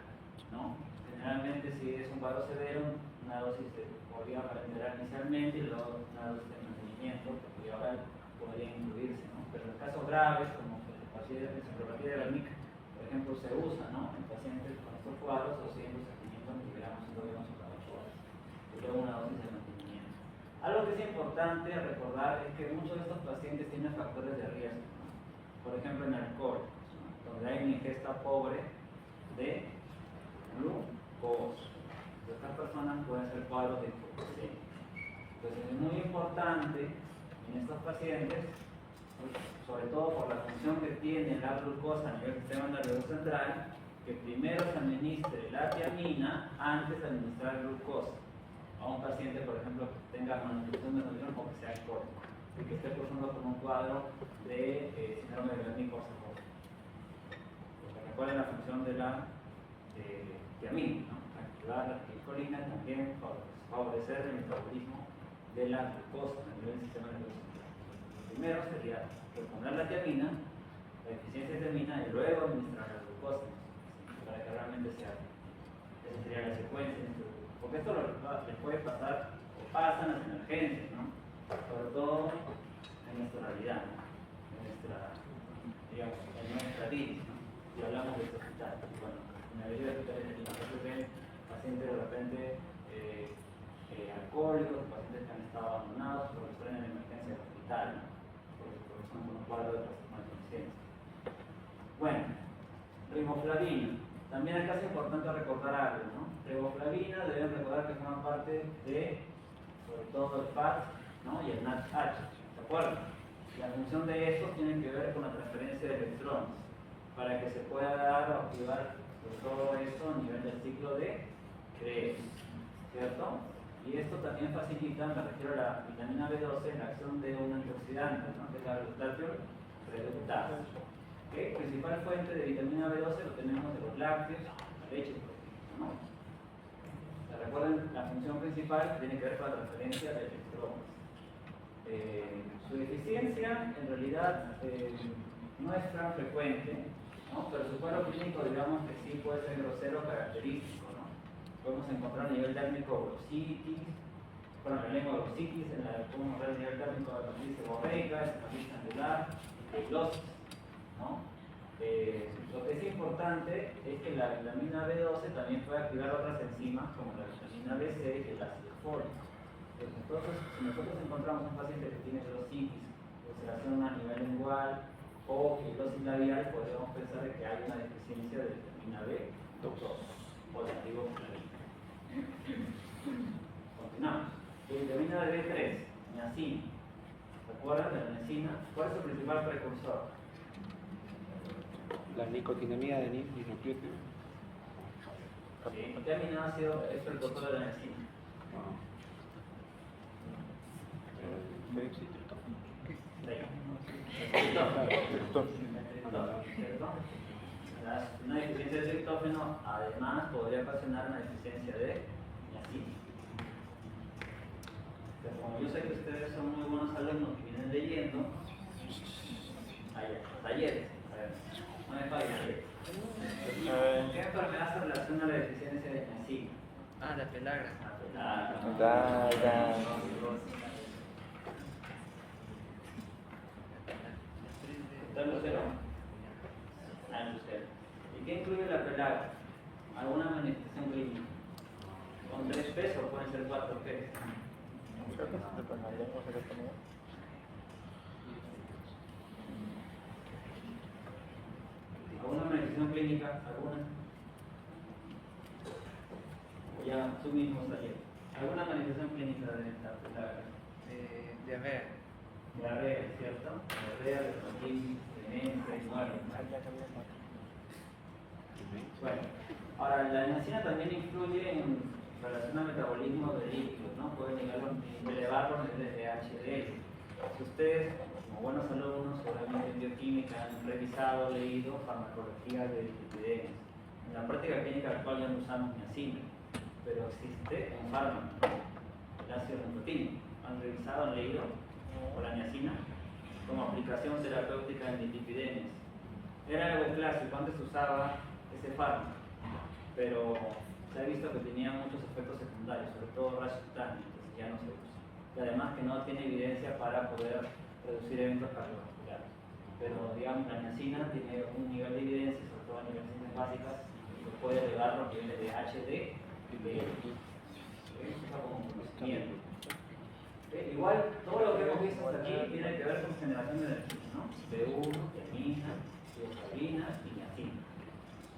¿no? Generalmente si es un cuadro severo, una dosis por vía parenteral inicialmente y luego una dosis de mantenimiento por vía oral podría incluirse, ¿no? Pero en casos graves como encefalopatía de Wernicke, por ejemplo, se usa, ¿no? En pacientes con estos cuadros o 100 a 500 miligramos endógenos cada 8 horas y luego una dosis de mantenimiento. Algo que es importante recordar es que muchos de estos pacientes tienen factores de riesgo, ¿no? Por ejemplo, en alcohol, ¿no? Donde hay una ingesta pobre de glucosa. Estas personas pueden ser cuadros de hipoglucemia. Entonces es muy importante en estos pacientes, sobre todo por la función que tiene la glucosa a nivel del sistema nervioso central, que primero se administre la tiamina antes de administrar glucosa a un paciente, por ejemplo, que tenga malnutrición de nutrición o que sea alcohólico y que esté pasando por un cuadro de síndrome de Wernicke o cirrosis. Porque recuerden la función de la tiamina, ¿no? Activar la acetilcolina, también favorecer el metabolismo de la glucosa a nivel del sistema nervioso central. Primero sería reponer la tiamina, la deficiencia de tiamina y luego administrar la glucosa para que realmente sea. Esa sería la secuencia. Porque esto les puede pasar o pasa en las emergencias, ¿no? Sobre todo en nuestra realidad, ¿no? En nuestra, digamos, en nuestra vida, ¿no? Y hablamos de este hospital. Bueno, en la mayoría de hospitales de ven pacientes de repente alcohólicos, pacientes que han estado abandonados, pero que están en emergencia del hospital, ¿no? Porque son unos cuadros de trastorno. Bueno, riboflavina. También acá es importante recordar algo, ¿no? Riboflavina deben recordar que forma parte de, sobre todo, el FAT, ¿no? Y el NADH, ¿de acuerdo? La función de estos tiene que ver con la transferencia de electrones, para que se pueda dar o activar todo esto a nivel del ciclo de Krebs, ¿cierto? Y esto también facilita, me refiero a la vitamina B12, la acción de un antioxidante, ¿no? Que es la glutatión reductasa. ¿Okay? Principal fuente de vitamina B12 lo tenemos de los lácteos, la leche, por ejemplo, ¿no? Recuerden, la función principal tiene que ver con la transferencia de electrones. Su deficiencia, en realidad, no es tan frecuente, ¿no? Pero su cuadro clínico, digamos que sí puede ser grosero característico, ¿no? Podemos encontrar a nivel térmico glossitis, bueno, en la lengua glossitis, podemos ver a nivel térmico de hepatitis seborreica, hepatitis angular, glossitis, ¿no? Lo que es importante es que la vitamina B12 también puede activar otras enzimas como la vitamina B6 y el ácido fólico. Entonces, si nosotros encontramos un paciente que tiene glossitis, ulceración a nivel lingual o fibrosis labial, podemos pensar que hay una deficiencia de vitamina B2 o de riboflavina. Continuamos. Vitamina B3, niacina. ¿Recuerdan de la niacina? ¿Cuál es su principal precursor? La nicotinamida de dinucleótido. Sí, ¿qué aminoácido es precursor de la niacina? Una deficiencia de triptófano además podría ocasionar una deficiencia de niacina. Pero como yo sé que ustedes son muy buenos alumnos que vienen leyendo, allá, talleres, no me falles. ¿Qué enfermedad se relaciona a la deficiencia de niacina? Ah, la pelagra. La pelagra. ¿Está Lucero? Ah, Lucero. ¿Y qué incluye la pelagra? ¿Alguna manifestación clínica? ¿Con 3 P's o pueden ser 4 P's? ¿Alguna manifestación clínica? ¿Alguna? Ya, tú mismo ayer. ¿Alguna manifestación clínica de la pelagra? Diarrea. Diarrea, ¿cierto? Diarrea, hepatitis, demencia y muerte. Bueno, ahora la niacina también influye en relación al metabolismo de líquidos, ¿no? Pueden elevar los niveles de HDL. Si ustedes, como buenos alumnos, seguramente en bioquímica han revisado, leído farmacología de lipidemias. En la práctica clínica actual ya no usamos niacina, pero existe un fármaco, el ácido nucleotínico. ¿Han revisado, han leído? O la niacina, como aplicación terapéutica en lipidemias. Era algo clásico, antes se usaba ese fármaco, pero se ha visto que tenía muchos efectos secundarios, sobre todo rash cutáneo, entonces ya no se usa. Y además que no tiene evidencia para poder reducir eventos cardiovasculares. Pero digamos, la niacina tiene un nivel de evidencia, sobre todo a niveles básicas, que puede elevar los niveles de HD y de como conocimiento. Igual, todo lo que hemos visto hasta aquí tiene que ver con generación de energía, ¿no? B1, tiamina, tiosalina y niacina.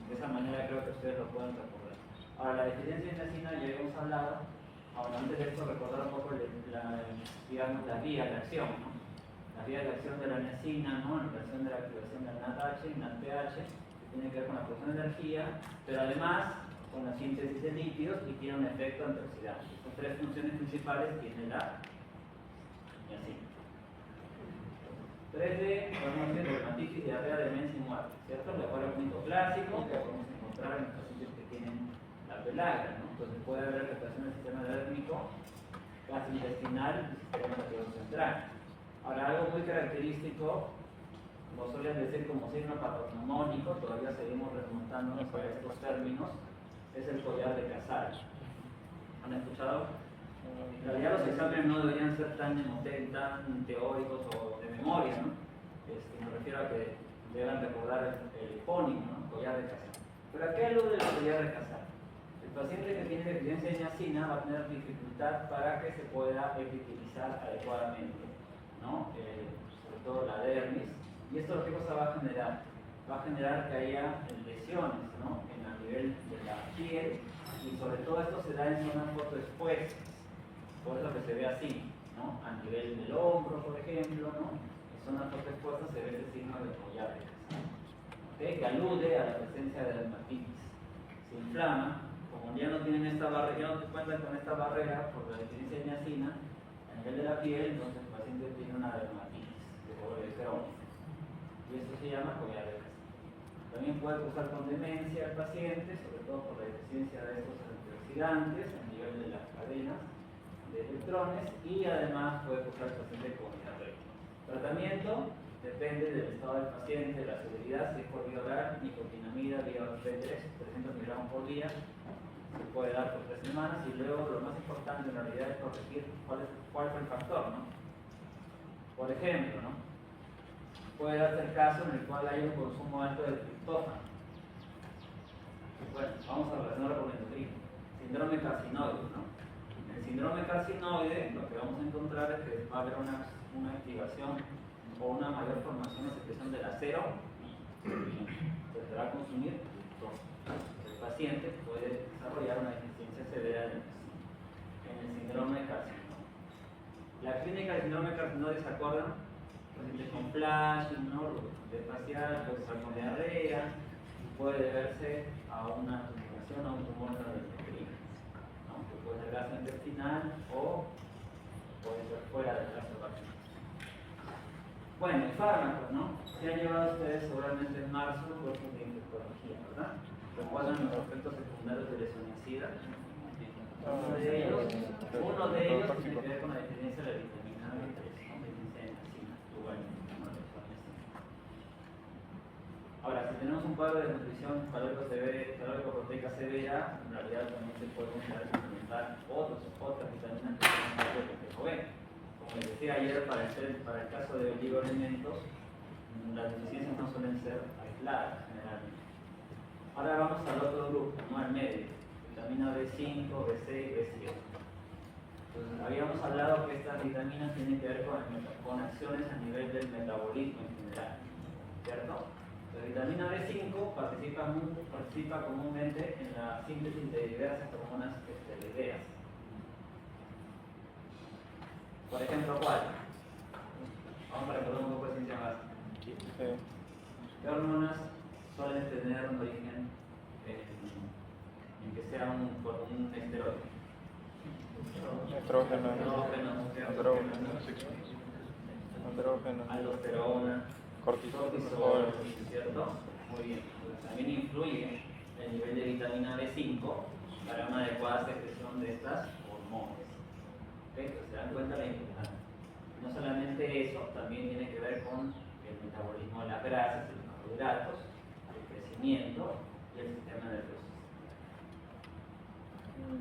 De esa manera creo que ustedes lo pueden recordar. Ahora, la deficiencia de niacina ya hemos hablado. Ahora, antes de esto, recordar un poco digamos, las vías de acción, ¿no? Las vías de acción de la niacina, ¿no? La relación de la activación del NADH y NADPH, que tiene que ver con la producción de energía, pero además con la síntesis de lípidos y tiene un efecto antioxidante. Estas tres funciones principales tiene la niacina. 3D, formación de dermatitis, diarrea, demencia y muerte, ¿cierto? El cuadro clínico clásico que podemos encontrar en los pacientes que tienen la pelagra, ¿no? Entonces puede haber afectación del sistema dérmico, gastrointestinal y sistema nervioso central. Ahora, algo muy característico, lo suelen decir como signo patognomónico, todavía seguimos remontándonos a estos términos, es el collar de Casal. ¿Han escuchado? En realidad los exámenes no deberían ser tan teóricos o de memoria, ¿no? Me refiero a que deban recordar el epónimo, ¿no? Collar de Casal. ¿Pero a qué alude el collar de Casal? El paciente que tiene deficiencia de niacina va a tener dificultad para que se pueda epitilizar adecuadamente, ¿no? Sobre todo la dermis. ¿Y esto qué cosa va a generar? Va a generar que haya lesiones, ¿no? En el nivel de la piel, y sobre todo esto se da en zonas fotoexpuestas, por eso que se ve así, ¿no? A nivel del hombro, por ejemplo, ¿no? En zonas fotoexpuestas se ve ese signo de collar, ¿okay? Que alude a la presencia de dermatitis. Se inflama, como ya no tienen esta barrera, ya no te cuentan con esta barrera por la deficiencia de niacina a nivel de la piel, entonces el paciente tiene una dermatitis de color crónica. Y esto se llama collar de Casal. También puede causar con demencia al paciente, sobre todo por la deficiencia de estos antioxidantes a nivel de las cadenas de electrones, y además puede causar al paciente con diarrea. Tratamiento depende del estado del paciente, de la severidad, si es por vía oral, nicotinamida, vía P3, 300 miligramos por día, se puede dar por 3 semanas, y luego lo más importante en realidad es corregir cuál fue el factor, ¿no? Por ejemplo, ¿no? Puede darse el caso en el cual hay un consumo alto de triptófano. Bueno, vamos a relacionarlo con el endocrino. Síndrome carcinoide, ¿no? En el síndrome carcinoide lo que vamos a encontrar es que va a haber una activación o una mayor formación de secreción del acero, se deberá consumir triptófano. El paciente puede desarrollar una deficiencia severa de enzima en el síndrome carcinoide. La clínica del síndrome carcinoide, ¿se acuerdan? Pacientes con flash, ¿no? De facial, puede ser con diarrea, puede deberse a una tumoración o a un tumor neuroendocrino, ¿no? Que puede ser gastrointestinal o puede ser fuera del caso vaginal. Bueno, y fármacos, ¿no? Se han llevado ustedes seguramente en marzo cursos de infectología, ¿verdad? ¿Recuerdan los efectos secundarios de lesoniacida? Uno de ellos tiene que ver con la deficiencia de la vitamina B3, ¿no? Deficiencia de niacina. Ahora, si tenemos un cuadro de nutrición calórico-proteica severa, en realidad también se puede complementar otras vitaminas que son parte del complejo B. Como les decía ayer, para el caso de oligoelementos, las deficiencias no suelen ser aisladas generalmente. Ahora vamos al otro grupo, no al medio, vitamina B5, B6, B7. Entonces, habíamos hablado que estas vitaminas tienen que ver con acciones a nivel del metabolismo en general, ¿cierto? La vitamina B5 participa comúnmente en la síntesis de diversas hormonas esteroideas. Por ejemplo, ¿cuál? Vamos a recordar un poco de ciencia básica. ¿Qué hormonas suelen tener un origen en que sea un esteroide? Estrógeno, aldosterona, cortisol, ¿cierto? Muy bien. Pues también influye el nivel de vitamina B5 para una adecuada secreción de estas hormonas. ¿Ok? Entonces se dan cuenta de la importancia. No solamente eso, también tiene que ver con el metabolismo de las grasas, de los carbohidratos, el crecimiento y el sistema nervioso.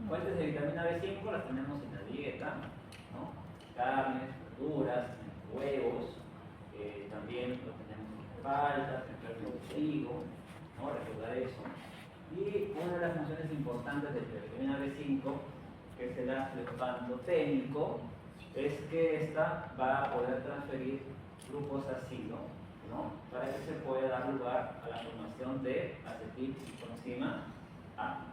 Fuentes de vitamina B5 las tenemos en la dieta, ¿no? Carnes, verduras, huevos, también lo tenemos en paltas, en caldo de trigo, ¿no? Recordar eso. Y una de las funciones importantes de la vitamina B5, que es el ácido pantoténico, es que esta va a poder transferir glucosacilo, ¿no? Para que se pueda dar lugar a la formación de acetilcoenzima A.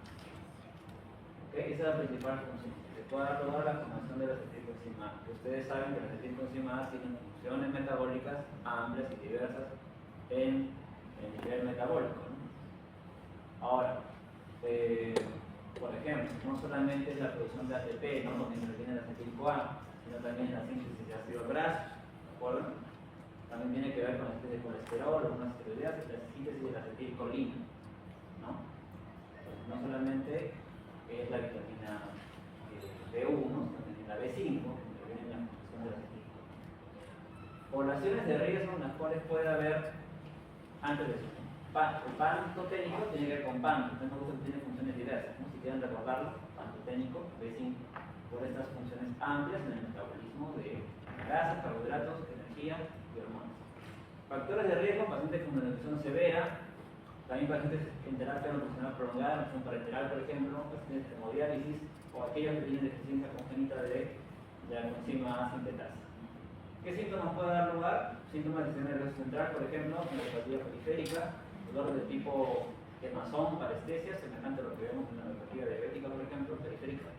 ¿Okay? Esa es la principal función, que se pueda dar lugar a la formación de la acetilcoenzima A. Que ustedes saben que la acetilcoenzima A tiene funciones metabólicas amplias y diversas en el nivel metabólico, ¿no? Ahora, por ejemplo, no solamente es la producción de ATP, ¿no? Donde interviene el acetil-CoA, sino también la síntesis de ácidos grasos, ¿de acuerdo? También tiene que ver con la síntesis de colesterol, algunas esteroideas, la síntesis de la acetilcolina, ¿no? Entonces, no solamente es la vitamina B1, sino también la B5, que interviene en la producción de la acetilcolina. Poblaciones de riesgo en las cuales puede haber, antes de eso, el pantoténico tiene que ver con pan, tiene funciones diversas, ¿no? Si quieren recordarlo, pantoténico, B5, por estas funciones amplias en el metabolismo de grasas, carbohidratos, energía y hormonas. Factores de riesgo, pacientes con malnutrición severa, también pacientes en terapia nutricional prolongada, nutrición parenteral, por ejemplo, pacientes de hemodiálisis o aquellos que tienen deficiencia congénita de la coenzima A sintetasa. ¿Qué síntomas puede dar lugar? Síntomas de sistema nervioso central, por ejemplo, neuropatía periférica, dolor de tipo quemazón, parestesia, semejante a lo que vemos en la neuropatía diabética, por ejemplo, periférica.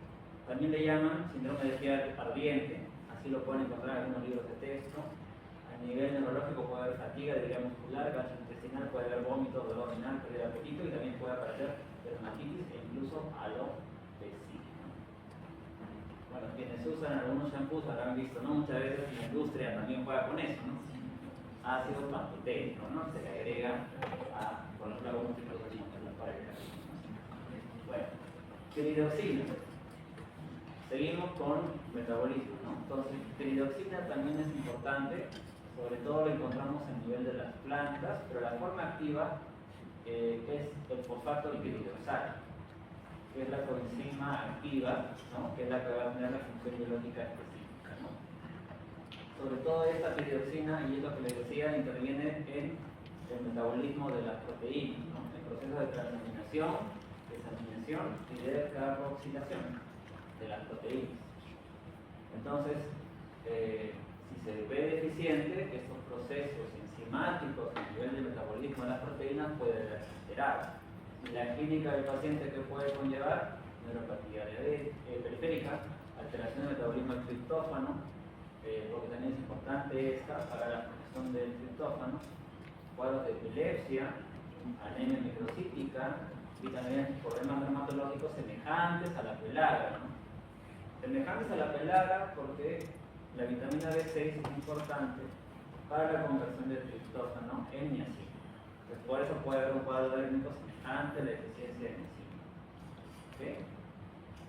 También le llaman síndrome de piel ardiente, así lo pueden encontrar en algunos libros de texto. A nivel neurológico puede haber fatiga, debilidad muscular, gastrointestinal, puede haber vómito, dolor renal, pérdida de apetito y también puede aparecer dermatitis e incluso alopecia. Bueno, quienes usan algunos shampoos habrán visto, ¿no? Muchas veces la industria también juega con eso, ¿no? Ácido pantoténico, ¿no? Se le agrega a, por ejemplo, algunos tipos de champús para el cabello. Bueno, piridoxina. Seguimos con metabolismo, ¿no? Entonces, piridoxina también es importante, sobre todo lo encontramos a nivel de las plantas, pero la forma activa es el fosfato lipidioxal, que es la coenzima activa, ¿no? Que es la que va a tener la función biológica específica, ¿no? Sobre todo esta piridoxina, y es lo que les decía, interviene en el metabolismo de las proteínas, ¿no? El proceso de transaminación, desaminación y de carboxilación de las proteínas. Entonces, si se ve deficiente, estos procesos enzimáticos a nivel de metabolismo de las proteínas pueden verse alterados. Y la clínica del paciente que puede conllevar neuropatía periférica, alteración del metabolismo del triptófano, porque también es importante esta para la formación del triptófano, cuadros de epilepsia, anemia microcítica y también problemas dermatológicos semejantes a la pellagra, ¿no? Semejantes a la pellagra porque la vitamina B6 es importante para la conversión del triptófano en niacina. Entonces, por eso puede haber un cuadro dérmico semejante a la deficiencia de niacina. ¿Okay?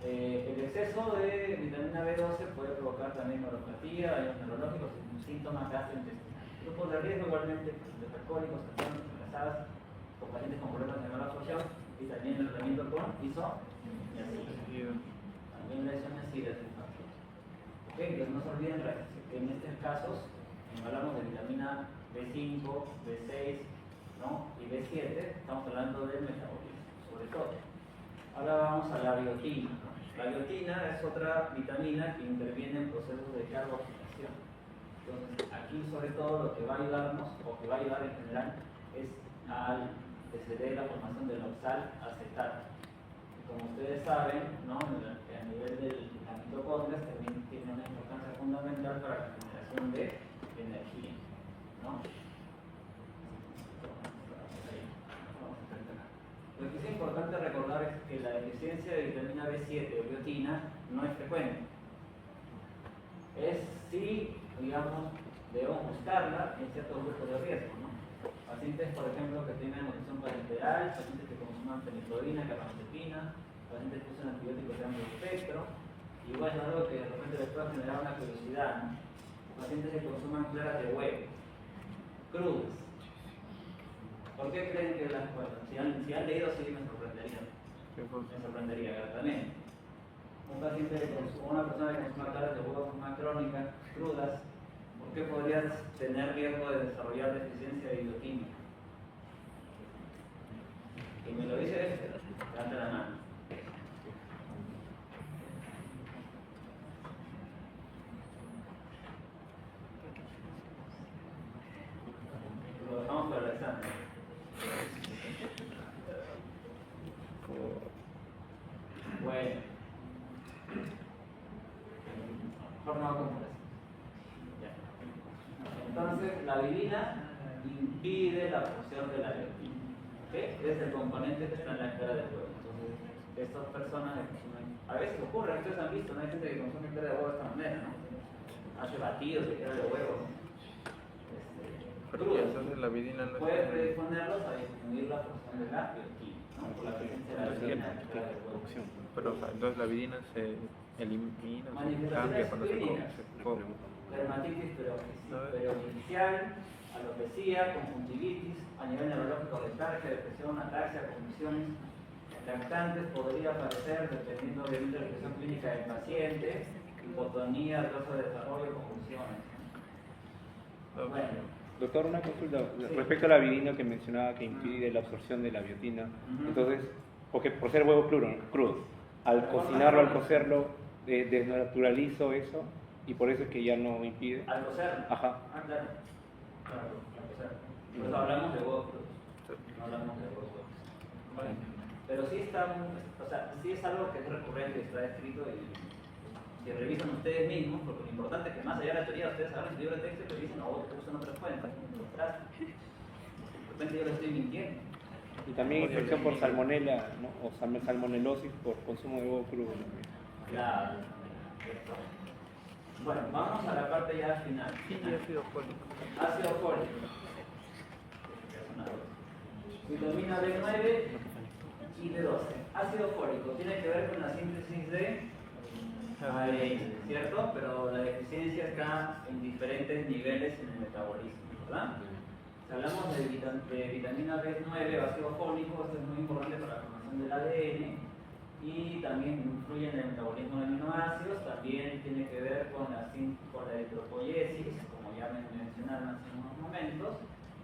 El exceso de vitamina B12 puede provocar también neuropatía, daños neurológicos y síntomas gastrointestinales. Grupos de riesgo igualmente, pacientes alcohólicos, enfermos, embarazadas, con pacientes con problemas de malabsorción y también el tratamiento con isoniazida. También la isoniazida es un factor. ¿Ok? Entonces no se olviden que en estos casos, cuando hablamos de vitamina B5, B6, ¿no? Y B7, estamos hablando del metabolismo, sobre todo. Ahora vamos a la biotina, ¿no? La biotina es otra vitamina que interviene en procesos de carboxilación. Entonces, aquí sobre todo lo que va a ayudarnos, o que va a ayudar en general, es al que se dé la formación del oxalacetato. Como ustedes saben, ¿no? A nivel de las mitocondrias también tiene una importancia fundamental para la generación de energía, ¿no? Lo que es importante recordar es que la deficiencia de vitamina B7 o biotina no es frecuente. Es si, digamos, debemos buscarla en ciertos grupos de riesgo, ¿no? Pacientes, por ejemplo, que tengan nutrición parenteral, pacientes que consuman feniletoína, carbamazepina, pacientes que usan antibióticos de amplio espectro. Y bueno, algo que de repente les puede generar una curiosidad, ¿no? Pacientes que consuman claras de huevo, crudas. ¿Por qué creen que las bueno, si han leído, sí me sorprendería. Me sorprendería gratamente. Un paciente una persona que consuma claras de huevo con forma crónica, crudas, ¿por qué podrías tener riesgo de desarrollar deficiencia de bioquímica? Y me lo dice este, levanta la mano. Lo dejamos para el examen. Bueno. Mejor no como eso. Entonces, la bilina impide la absorción de la biotina. ¿Okay? Es el componente que está en la clara del huevo. Entonces, estas personas que consumen, a veces ocurre, ustedes han visto, ¿no? Hay gente que consume clara de huevo de esta manera, ¿no? Hace batidos de clara de huevo, ¿no? Crudos. Entonces la vidina no Puede es... predisponerlos a disminuir la absorción de la biotina, ¿no? Por la presencia de la biotina en la clara del huevo. Pero, o sea, entonces la vidina se elimina, se Manifestaciones cambia cuando se clínicas. come. Dermatitis perioficial, alopecia, conjuntivitis, a nivel neurológico, letargia, depresión, ataxia, convulsiones lactantes, podría aparecer dependiendo de la expresión clínica del paciente, hipotonía, retraso de desarrollo, convulsiones. Bueno. Doctor, una consulta Sí. respecto a la vidina que mencionaba que impide la absorción de la biotina. Entonces, porque por ser huevo crudo, al cocinarlo, al cocerlo, desnaturalizo eso y por eso es que ya no impide. Al cocer. Ajá. Ah, claro. Claro, al cocer. Por eso hablamos de huevos crudos. No hablamos de huevos crudos. Bueno, pero sí está, o sea, sí es algo que es recurrente, está escrito y si revisan ustedes mismos, porque lo importante es que más allá de la teoría ustedes hagan el libro de texto y dicen, no, usan otras fuentes. De repente yo les estoy mintiendo. Y también infección por salmonela, ¿no? O salmonelosis por consumo de huevo crudo. Claro. Bueno, vamos a la parte ya final. Sí, ácido fólico. Ácido fólico. Vitamina B9 y B12. Ácido fólico tiene que ver con la síntesis de ADN, ¿cierto? Pero la deficiencia está en diferentes niveles en el metabolismo, ¿verdad? Si hablamos de vitamina B9 o ácido fólico, esto es muy importante para la formación del ADN y también influye en el metabolismo de aminoácidos, también tiene que ver con la eritropoiesis, como ya me mencionaron hace unos momentos,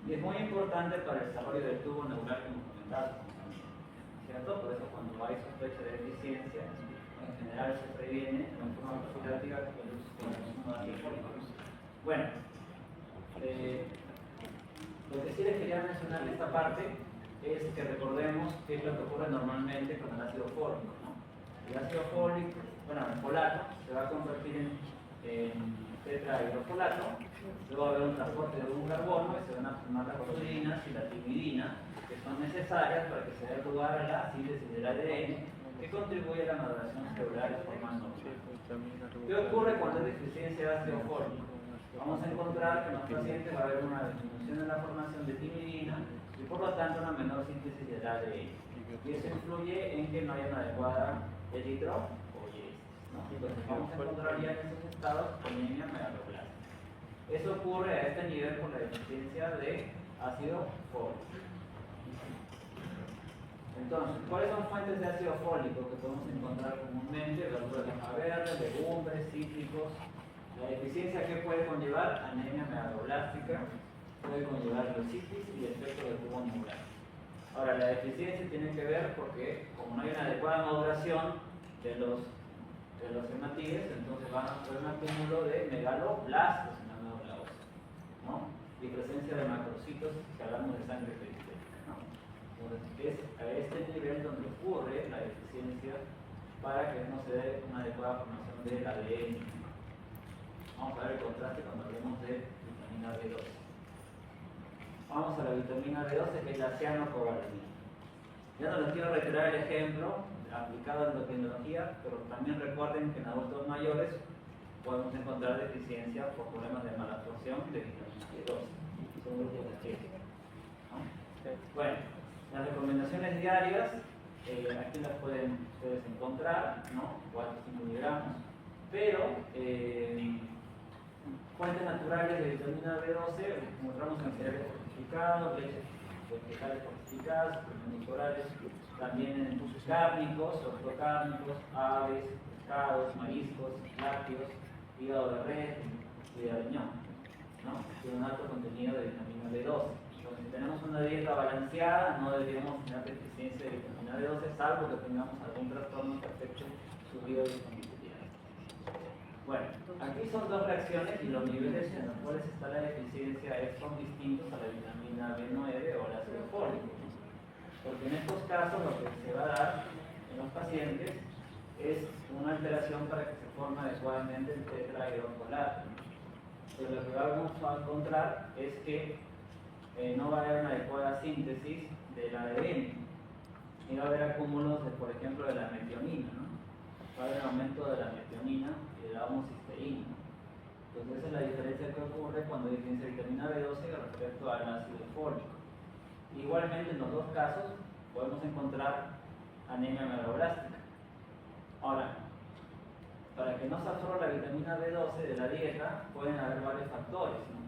y es muy importante para el desarrollo del tubo neural que hemos comentado, ¿cierto? Por eso cuando hay sospecha de deficiencia, en general se previene de una forma profiláctica con el consumo de ácido fólico. Bueno, lo que sí les quería mencionar en esta parte es que recordemos qué es lo que ocurre normalmente con el ácido fólico, ¿no? El ácido fólico, bueno, el folato, se va a convertir en tetrahidrofolato, luego va a haber un transporte de un carbono y se van a formar las fosforinas y la timidina, que son necesarias para que se dé lugar a la síntesis del ADN, que contribuye a la maduración celular de forma normal. ¿Qué ocurre cuando hay deficiencia de ácido fólico? Vamos a encontrar que en los pacientes va a haber una disminución en la formación de timidina y por lo tanto una menor síntesis del ADN. Y eso influye en que no haya una adecuada eritropoiesis, ¿no? Entonces vamos a encontrar ya en esos estados anemia megaloblástica. Eso ocurre a este nivel por la deficiencia de ácido fólico. Entonces, ¿cuáles son fuentes de ácido fólico que podemos encontrar comúnmente? Verduras de hoja verde, legumbres, cítricos. La deficiencia que puede conllevar anemia megaloblástica, puede conllevar leucitis y defecto del tubo neural. Ahora, la deficiencia tiene que ver porque como no hay una adecuada maduración de los hematíes, entonces van a haber un acúmulo de megaloblastos en la médula ósea, ¿no? Y presencia de macrocitos si hablamos de sangre periférica, ¿no? Entonces, es a este nivel donde ocurre la deficiencia para que no se dé una adecuada formación del ADN. Vamos a ver el contraste cuando hablemos de vitamina B12. Vamos a la vitamina B12 que es la cianocobalamina. Ya no les quiero reiterar el ejemplo aplicado en endocrinología, pero también recuerden que en adultos mayores podemos encontrar deficiencia por problemas de malabsorción de vitamina B12. Son grupos de especies, ¿no? Bueno, las recomendaciones diarias Aquí las pueden ustedes encontrar, ¿no? 4 o 5 miligramos, pero fuentes naturales de vitamina B12 encontramos en cereales fortificados, leches vegetales fortificadas, suplementos orales, también en cárnicos, ortocárnicos, aves, pescados, mariscos, lácteos, hígado de res y de riñón, ¿no? Tiene un alto contenido de vitamina B12. Entonces, si tenemos una dieta balanceada, no deberíamos tener deficiencia de vitamina B12, salvo que tengamos algún trastorno que afecte su biodisponibilidad. Bueno, aquí son dos reacciones y los niveles en los cuales está la deficiencia son distintos a la vitamina B9 o al ácido fólico. Porque en estos casos lo que se va a dar en los pacientes es una alteración para que se forme adecuadamente el tetrahidrocolato. Pero lo que vamos a encontrar es que no va a haber una adecuada síntesis del ADN y va a haber acúmulos, por ejemplo, de la metionina, ¿no? Va a haber aumento de la metionina y de la homocisteína. Entonces esa es la diferencia que ocurre cuando hay deficiencia de vitamina B12 respecto al ácido fólico. Igualmente en los dos casos podemos encontrar anemia megaloblástica. Ahora, para que no se absorba la vitamina B12 de la dieta pueden haber varios factores, ¿no?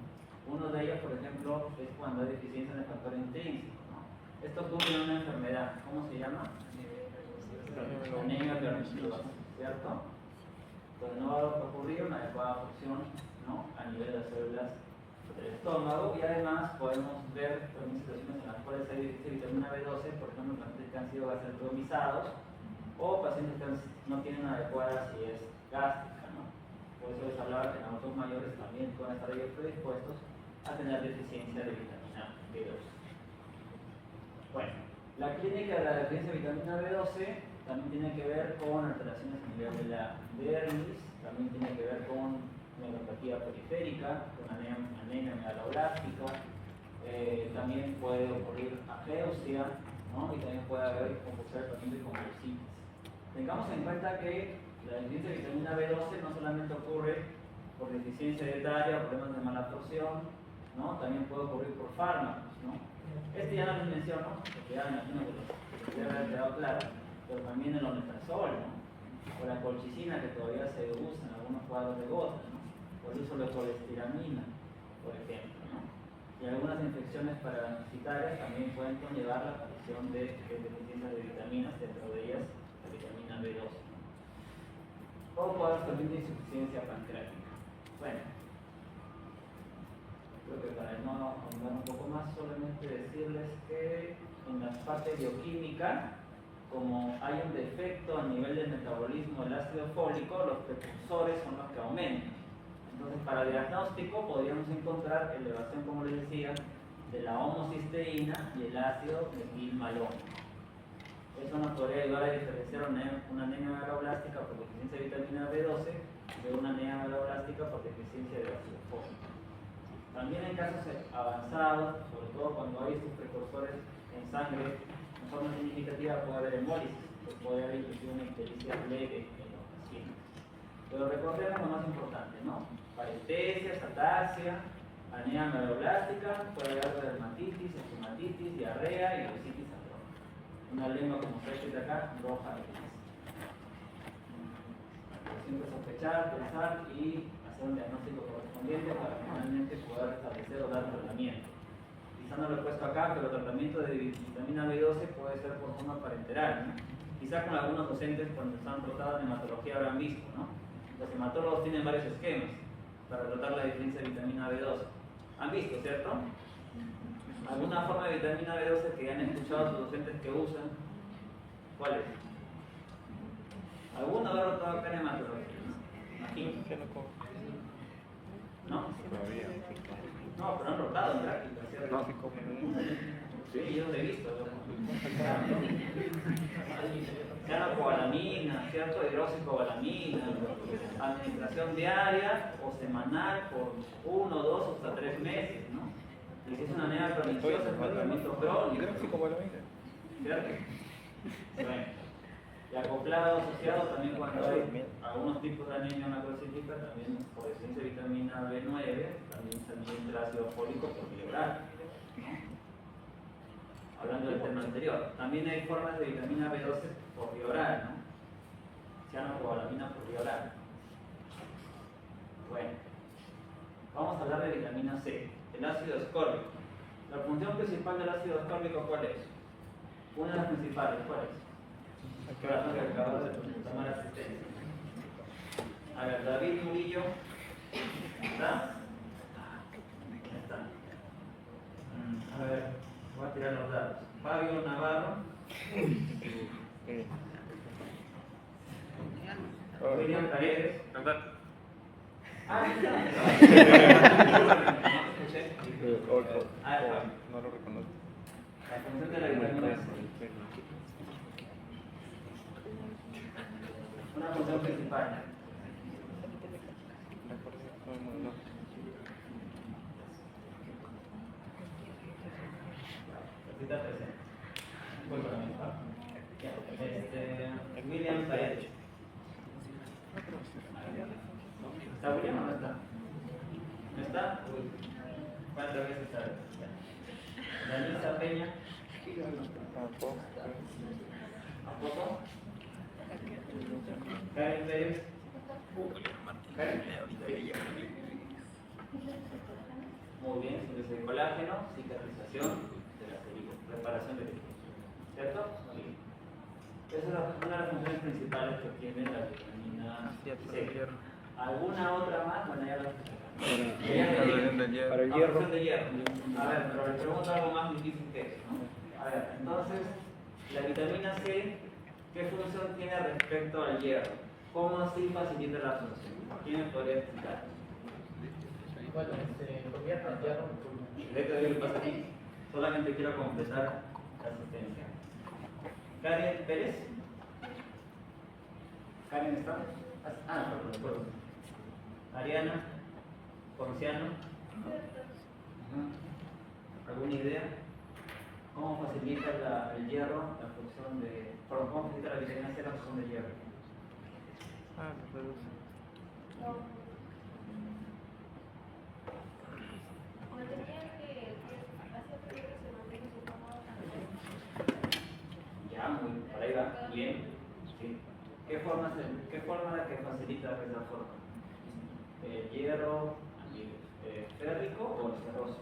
Uno de ellos, por ejemplo, es cuando hay deficiencia en el factor intrínseco, ¿no? Esto ocurre en una enfermedad, ¿cómo se llama? Anemia perniciosa, ¿cierto? Entonces no va a ocurrir una adecuada absorción, ¿no? A nivel de las células del estómago, y además podemos ver también situaciones en las cuales hay deficiencia de vitamina B12, por ejemplo, pacientes que han sido gastroenterizados o pacientes que no tienen adecuada acidez gástrica, ¿no? Por eso les hablaba que en adultos mayores también pueden estar predispuestos a tener deficiencia de vitamina B12. Bueno, la clínica de la deficiencia de vitamina B12 también tiene que ver con alteraciones a nivel de la dermis, también tiene que ver con neuropatía periférica, con anemia megaloblástica, también puede ocurrir ageusia, ¿no? Y también puede haber comportamiento de convulsitis. Tengamos en cuenta que la deficiencia de vitamina B12 no solamente ocurre por deficiencia dietaria o problemas de mala absorción, ¿no? También puede ocurrir por fármacos, ¿no? Este ya no les menciono, porque ya me imagino que debe haber quedado claro, pero también el omeprazol, ¿no? O la colchicina, que todavía se usa en algunos cuadros de gota, ¿no? O el uso de colestiramina, por ejemplo, ¿no? Y algunas infecciones parasitarias también pueden conllevar la aparición de deficiencia de vitaminas, dentro de ellas la vitamina B12, ¿no? O cuadros también de insuficiencia pancreática. Bueno, creo que para no ahondar un poco más, solamente decirles que en la parte bioquímica, como hay un defecto a nivel del metabolismo del ácido fólico, los precursores son los que aumentan. Entonces, para diagnóstico podríamos encontrar elevación, como les decía, de la homocisteína y el ácido metilmalónico. Eso nos podría ayudar a diferenciar una anemia megaloblástica por deficiencia de vitamina B12 de una anemia megaloblástica por deficiencia de ácido fólico. También en casos avanzados, sobre todo cuando hay estos precursores en sangre, de forma significativa puede haber hemólisis, pues puede haber inclusive una ictericia leve en los pacientes. Pero recordemos lo más importante, ¿no? Parestesia, ataxia, anemia megaloblástica, puede haber dermatitis, estomatitis, diarrea y leucitis andrógena. Una lengua, como se ve acá, roja de gris. Siempre sospechar, pensar y hacer un diagnóstico correspondiente para finalmente poder establecer o dar tratamiento. Quizá no lo he puesto acá, pero el tratamiento de vitamina B12 puede ser por forma parenteral, ¿no? Quizá con algunos docentes cuando están rotados en hematología habrán visto, ¿no? Los hematólogos tienen varios esquemas para tratar la deficiencia de vitamina B12. ¿Han visto, cierto? ¿Alguna forma de vitamina B12 que han escuchado los docentes que usan? ¿Cuál es? ¿Alguno habrá rotado acá en hematología? Imagino. ¿No? No, pero han rotado en práctica, ¿cierto? Sí, yo lo he visto. Cianocobalamina, ¿cierto? Hidroxicobalamina, administración diaria o semanal por 1, 2 hasta 3 meses, ¿no? Y si es una anemia perniciosa, es un tratamiento crónico. ¿Cierto? Bueno. Y acoplado, asociado también cuando hay algunos tipos de anemia macrocíclica, también por deficiencia de vitamina B9, también se administra ácido fólico por vía oral, ¿no? hablando del tema anterior. También hay formas de vitamina B12 por vía oral, ¿no? Cianocobalamina por vía oral. Bueno, vamos a hablar de vitamina C, el ácido ascórbico. La función principal del ácido ascórbico, ¿cuál es? Una de las principales, ¿cuál es? Que acabamos de tomar asistencia. A ver, David Murillo, ¿está? Está. A ver, voy a tirar los datos. Fabio Navarro. William Paredes. Ah, está. No lo reconozco. La función de la vitamina C. Una función principal. Cita presente. Voy para mi parte. William Paredes. ¿Está William o no está? ¿No está? ¿Cuántas veces está? Danisa Peña. ¿A poco? Karen Pérez. Karen. Muy bien, síntesis de colágeno, cicatrización de las heridas, reparación de heridas. ¿Cierto? Sí. Esa es una de las funciones principales que tiene la vitamina C. ¿Alguna otra más? Bueno, ya lo Para el la hierro. función de hierro. A ver, pero le pregunto algo más difícil que eso, ¿no? A ver, entonces, la vitamina C, ¿qué función tiene respecto al hierro? ¿Cómo así facilita la función? ¿Quién me podría explicar? Bueno, convierte el hierro ¿Qué te doy el paso aquí? Solamente quiero completar la asistencia. Karen Pérez. ¿Karen está? Ah, perdón. Ariana Ponciano. ¿Alguna idea? ¿Cómo facilita el hierro la función de... Perdón, ¿cómo facilita la vitamina C la función del hierro? Ya, muy, por ahí va, bien. Sí. ¿Qué forma la que facilita esa forma? ¿El hierro férrico o el ferroso?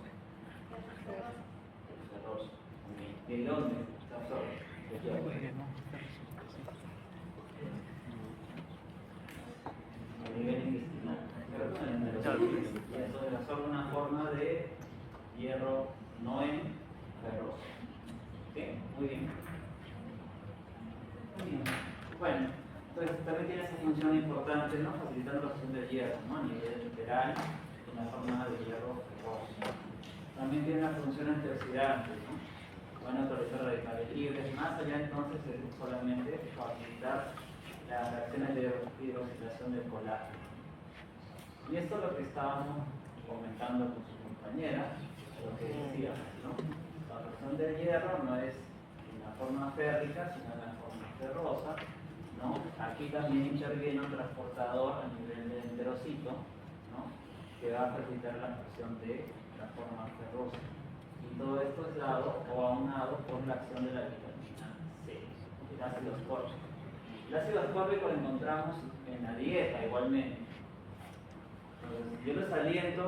El ferroso. ¿De dónde se absorbe? El hierro. A nivel intestinal. Entonces absorbe una forma de hierro no en ferroso. ¿Sí? Muy bien. Bueno, entonces también tiene esa función importante, ¿no? Facilitando la función del hierro, ¿no? A nivel literal, en la forma de hierro ferroso. También tiene una función antioxidante, ¿no? Van a neutralizar radicales libres, más allá entonces de solamente facilitar las reacciones de hidroxilación del colágeno. Y esto es lo que estábamos comentando con su compañera, lo que decíamos, ¿no? La función del hierro no es en la forma férrica, sino en la forma ferrosa, ¿no? Aquí también interviene un transportador a nivel del enterocito, ¿no? Que va a facilitar la función de la forma ferrosa. Y todo esto es dado o aunado por la acción de la vitamina C, el ácido ascórbico. El ácido ascórbico lo encontramos en la dieta igualmente. Entonces, yo les aliento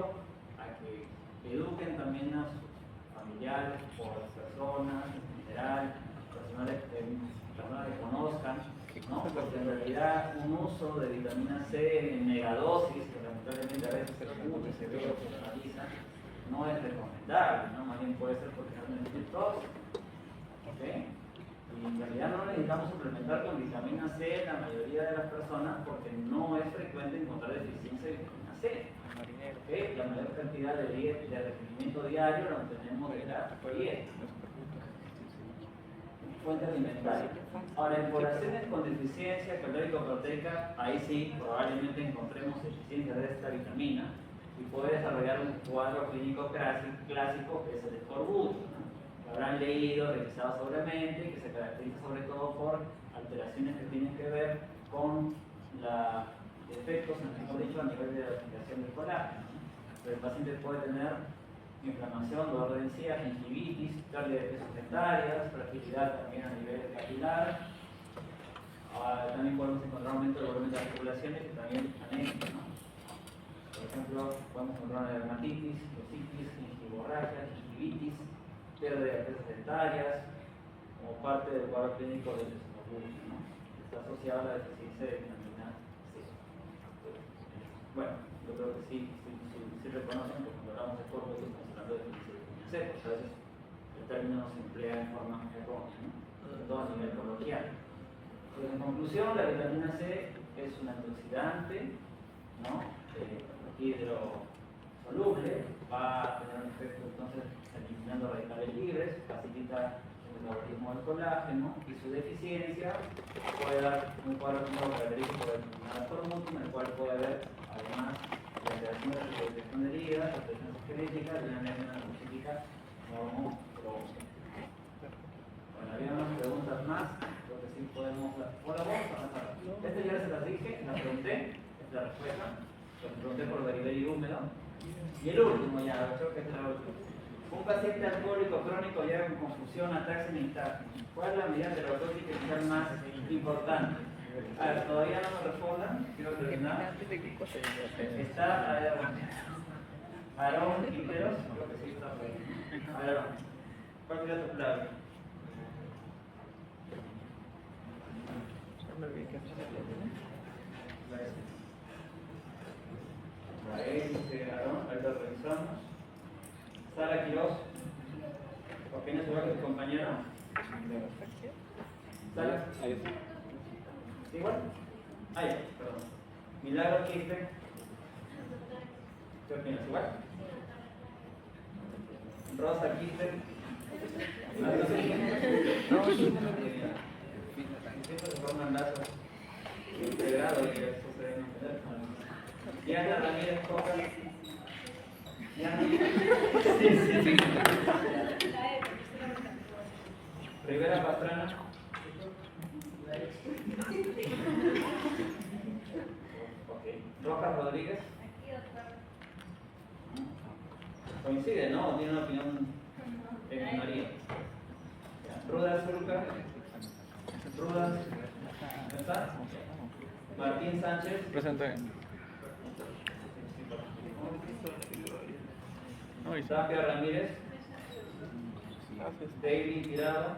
a que eduquen también a sus familiares o a las personas en general, personas que conozcan, ¿no? Porque en realidad un uso de vitamina C en megadosis, que lamentablemente a veces se escucha, se ve o se analiza, no es recomendable, ¿no? Más bien puede ser potencialmente tóxico. ¿Ok? Y en realidad no necesitamos suplementar con vitamina C la mayoría de las personas porque no es frecuente encontrar deficiencia de vitamina C. ¿Okay? La mayor cantidad de requerimiento diario lo tenemos de la dieta. Fuente alimentaria. Ahora, en poblaciones con deficiencia calórico-proteica, ahí sí probablemente encontremos deficiencia de esta vitamina y puede desarrollar un cuadro clínico clásico que es el escorbuto, ¿no? Que habrán leído, revisado sobremente y que se caracteriza sobre todo por alteraciones que tienen que ver con efectos, mejor dicho, a nivel de la aplicación del colágeno, ¿no? Pero el paciente puede tener inflamación, dolor de encía, gingivitis, pérdida de peso secundarias, fragilidad también a nivel capilar. También podemos encontrar aumento del volumen de articulaciones y también anemia, ¿no? Por ejemplo, podemos encontrar una dermatitis, ositis, gingivorragia, gingivitis, pérdida de peso secundarias, como parte del cuadro clínico del eosinofobia, ¿no? Está asociado a la deficiencia de vitamina C. Bueno, yo creo que sí reconocen que cuando hablamos de cuerpo estamos hablando de deficiencia de vitamina C, porque a veces el término se emplea en forma errónea, ¿no? Sobre todo a nivel coloquial. Pues en conclusión, la vitamina C es un antioxidante, ¿no? Hidrosoluble, va a tener un efecto entonces eliminando radicales libres, facilita el metabolismo del colágeno y su deficiencia puede dar un cuadro característico determinada por último, en el cual puede haber además la alteración de la protección de heridas, la presión genética y una anemia hemocítica normocrónica. Bueno, había unas preguntas más, creo que sí podemos. Hola, vos, este ya se las dije, la pregunté, es la respuesta. Lo pregunté por delivery húmedo. Y el último ya, creo que es la última. Un paciente alcohólico crónico llega con confusión, ataxia mental. ¿Cuál es la medida terapéutica inicial más importante? A ver, todavía no me respondan. Quiero terminar. Está Aarón Quinteros. Creo que sí está por ahí. Aarón, ¿cuál sería tu clave? Ahí dice Aarón, ahí lo revisamos. Sara Quiroz, ¿opina igual que tu compañero? ¿Sara? ¿Igual? Ah, ya, perdón. Milagro Quispe, ¿qué opinas? ¿Igual? Rosa Quispe. Integrado y eso se debe entender. Diana Ramírez Coca. Diana. Sí. Rivera Pastrana. Okay. Rojas Rodríguez. Coincide, ¿no? Tiene una opinión en minoría. Rudas Zuruca. Rudas. ¿No está? Martín Sánchez. Presente. Tapia Ramírez. David Tirado.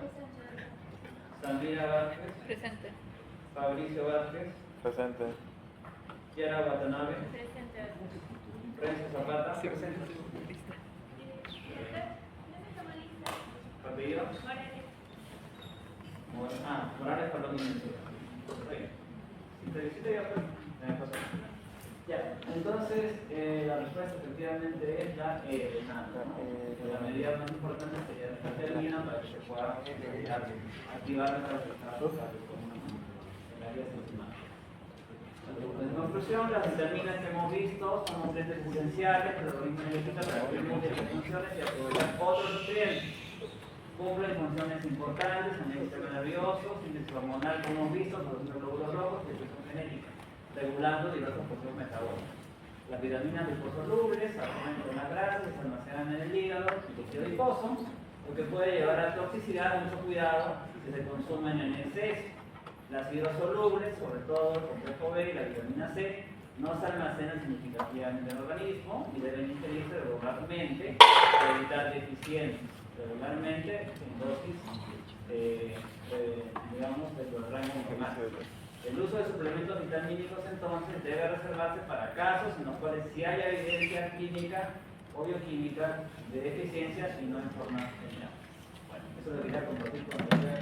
Sandra Vázquez. Presente. Fabricio Vázquez. Presente. Kiara Watanabe. Presente. Renzo Zapata. ¿Apellido? Morales Palomino. Si te visita ya pues, me pasó. Ya, entonces la respuesta efectivamente es la la medida más importante sería la determina para que se pueda activar los resultados en el área sensimal. En conclusión, las vitaminas que hemos visto son nutrientes esenciales que el organismo necesita para cumplir múltiples funciones y aprovechar otros nutrientes. Cumplen funciones importantes en el sistema nervioso, síntesis hormonal, como hemos visto, los glóbulos rojos y expresión genética, regulando diversos procesos metabólicos. Las vitaminas liposolubles actúan con las grasas que se almacenan en el hígado y tejido adiposo, lo que puede llevar a toxicidad, mucho cuidado si se consumen en exceso. Las hidrosolubles, sobre todo el complejo B y la vitamina C, no se almacenan significativamente en el organismo y deben ingerirse regularmente para evitar deficiencias. Regularmente en dosis, digamos, de los rangos normales. El uso de suplementos vitamínicos entonces debe reservarse para casos en los cuales sí haya evidencia clínica o bioquímica de deficiencias y no en forma general. Bueno, eso lo quería compartir con ustedes.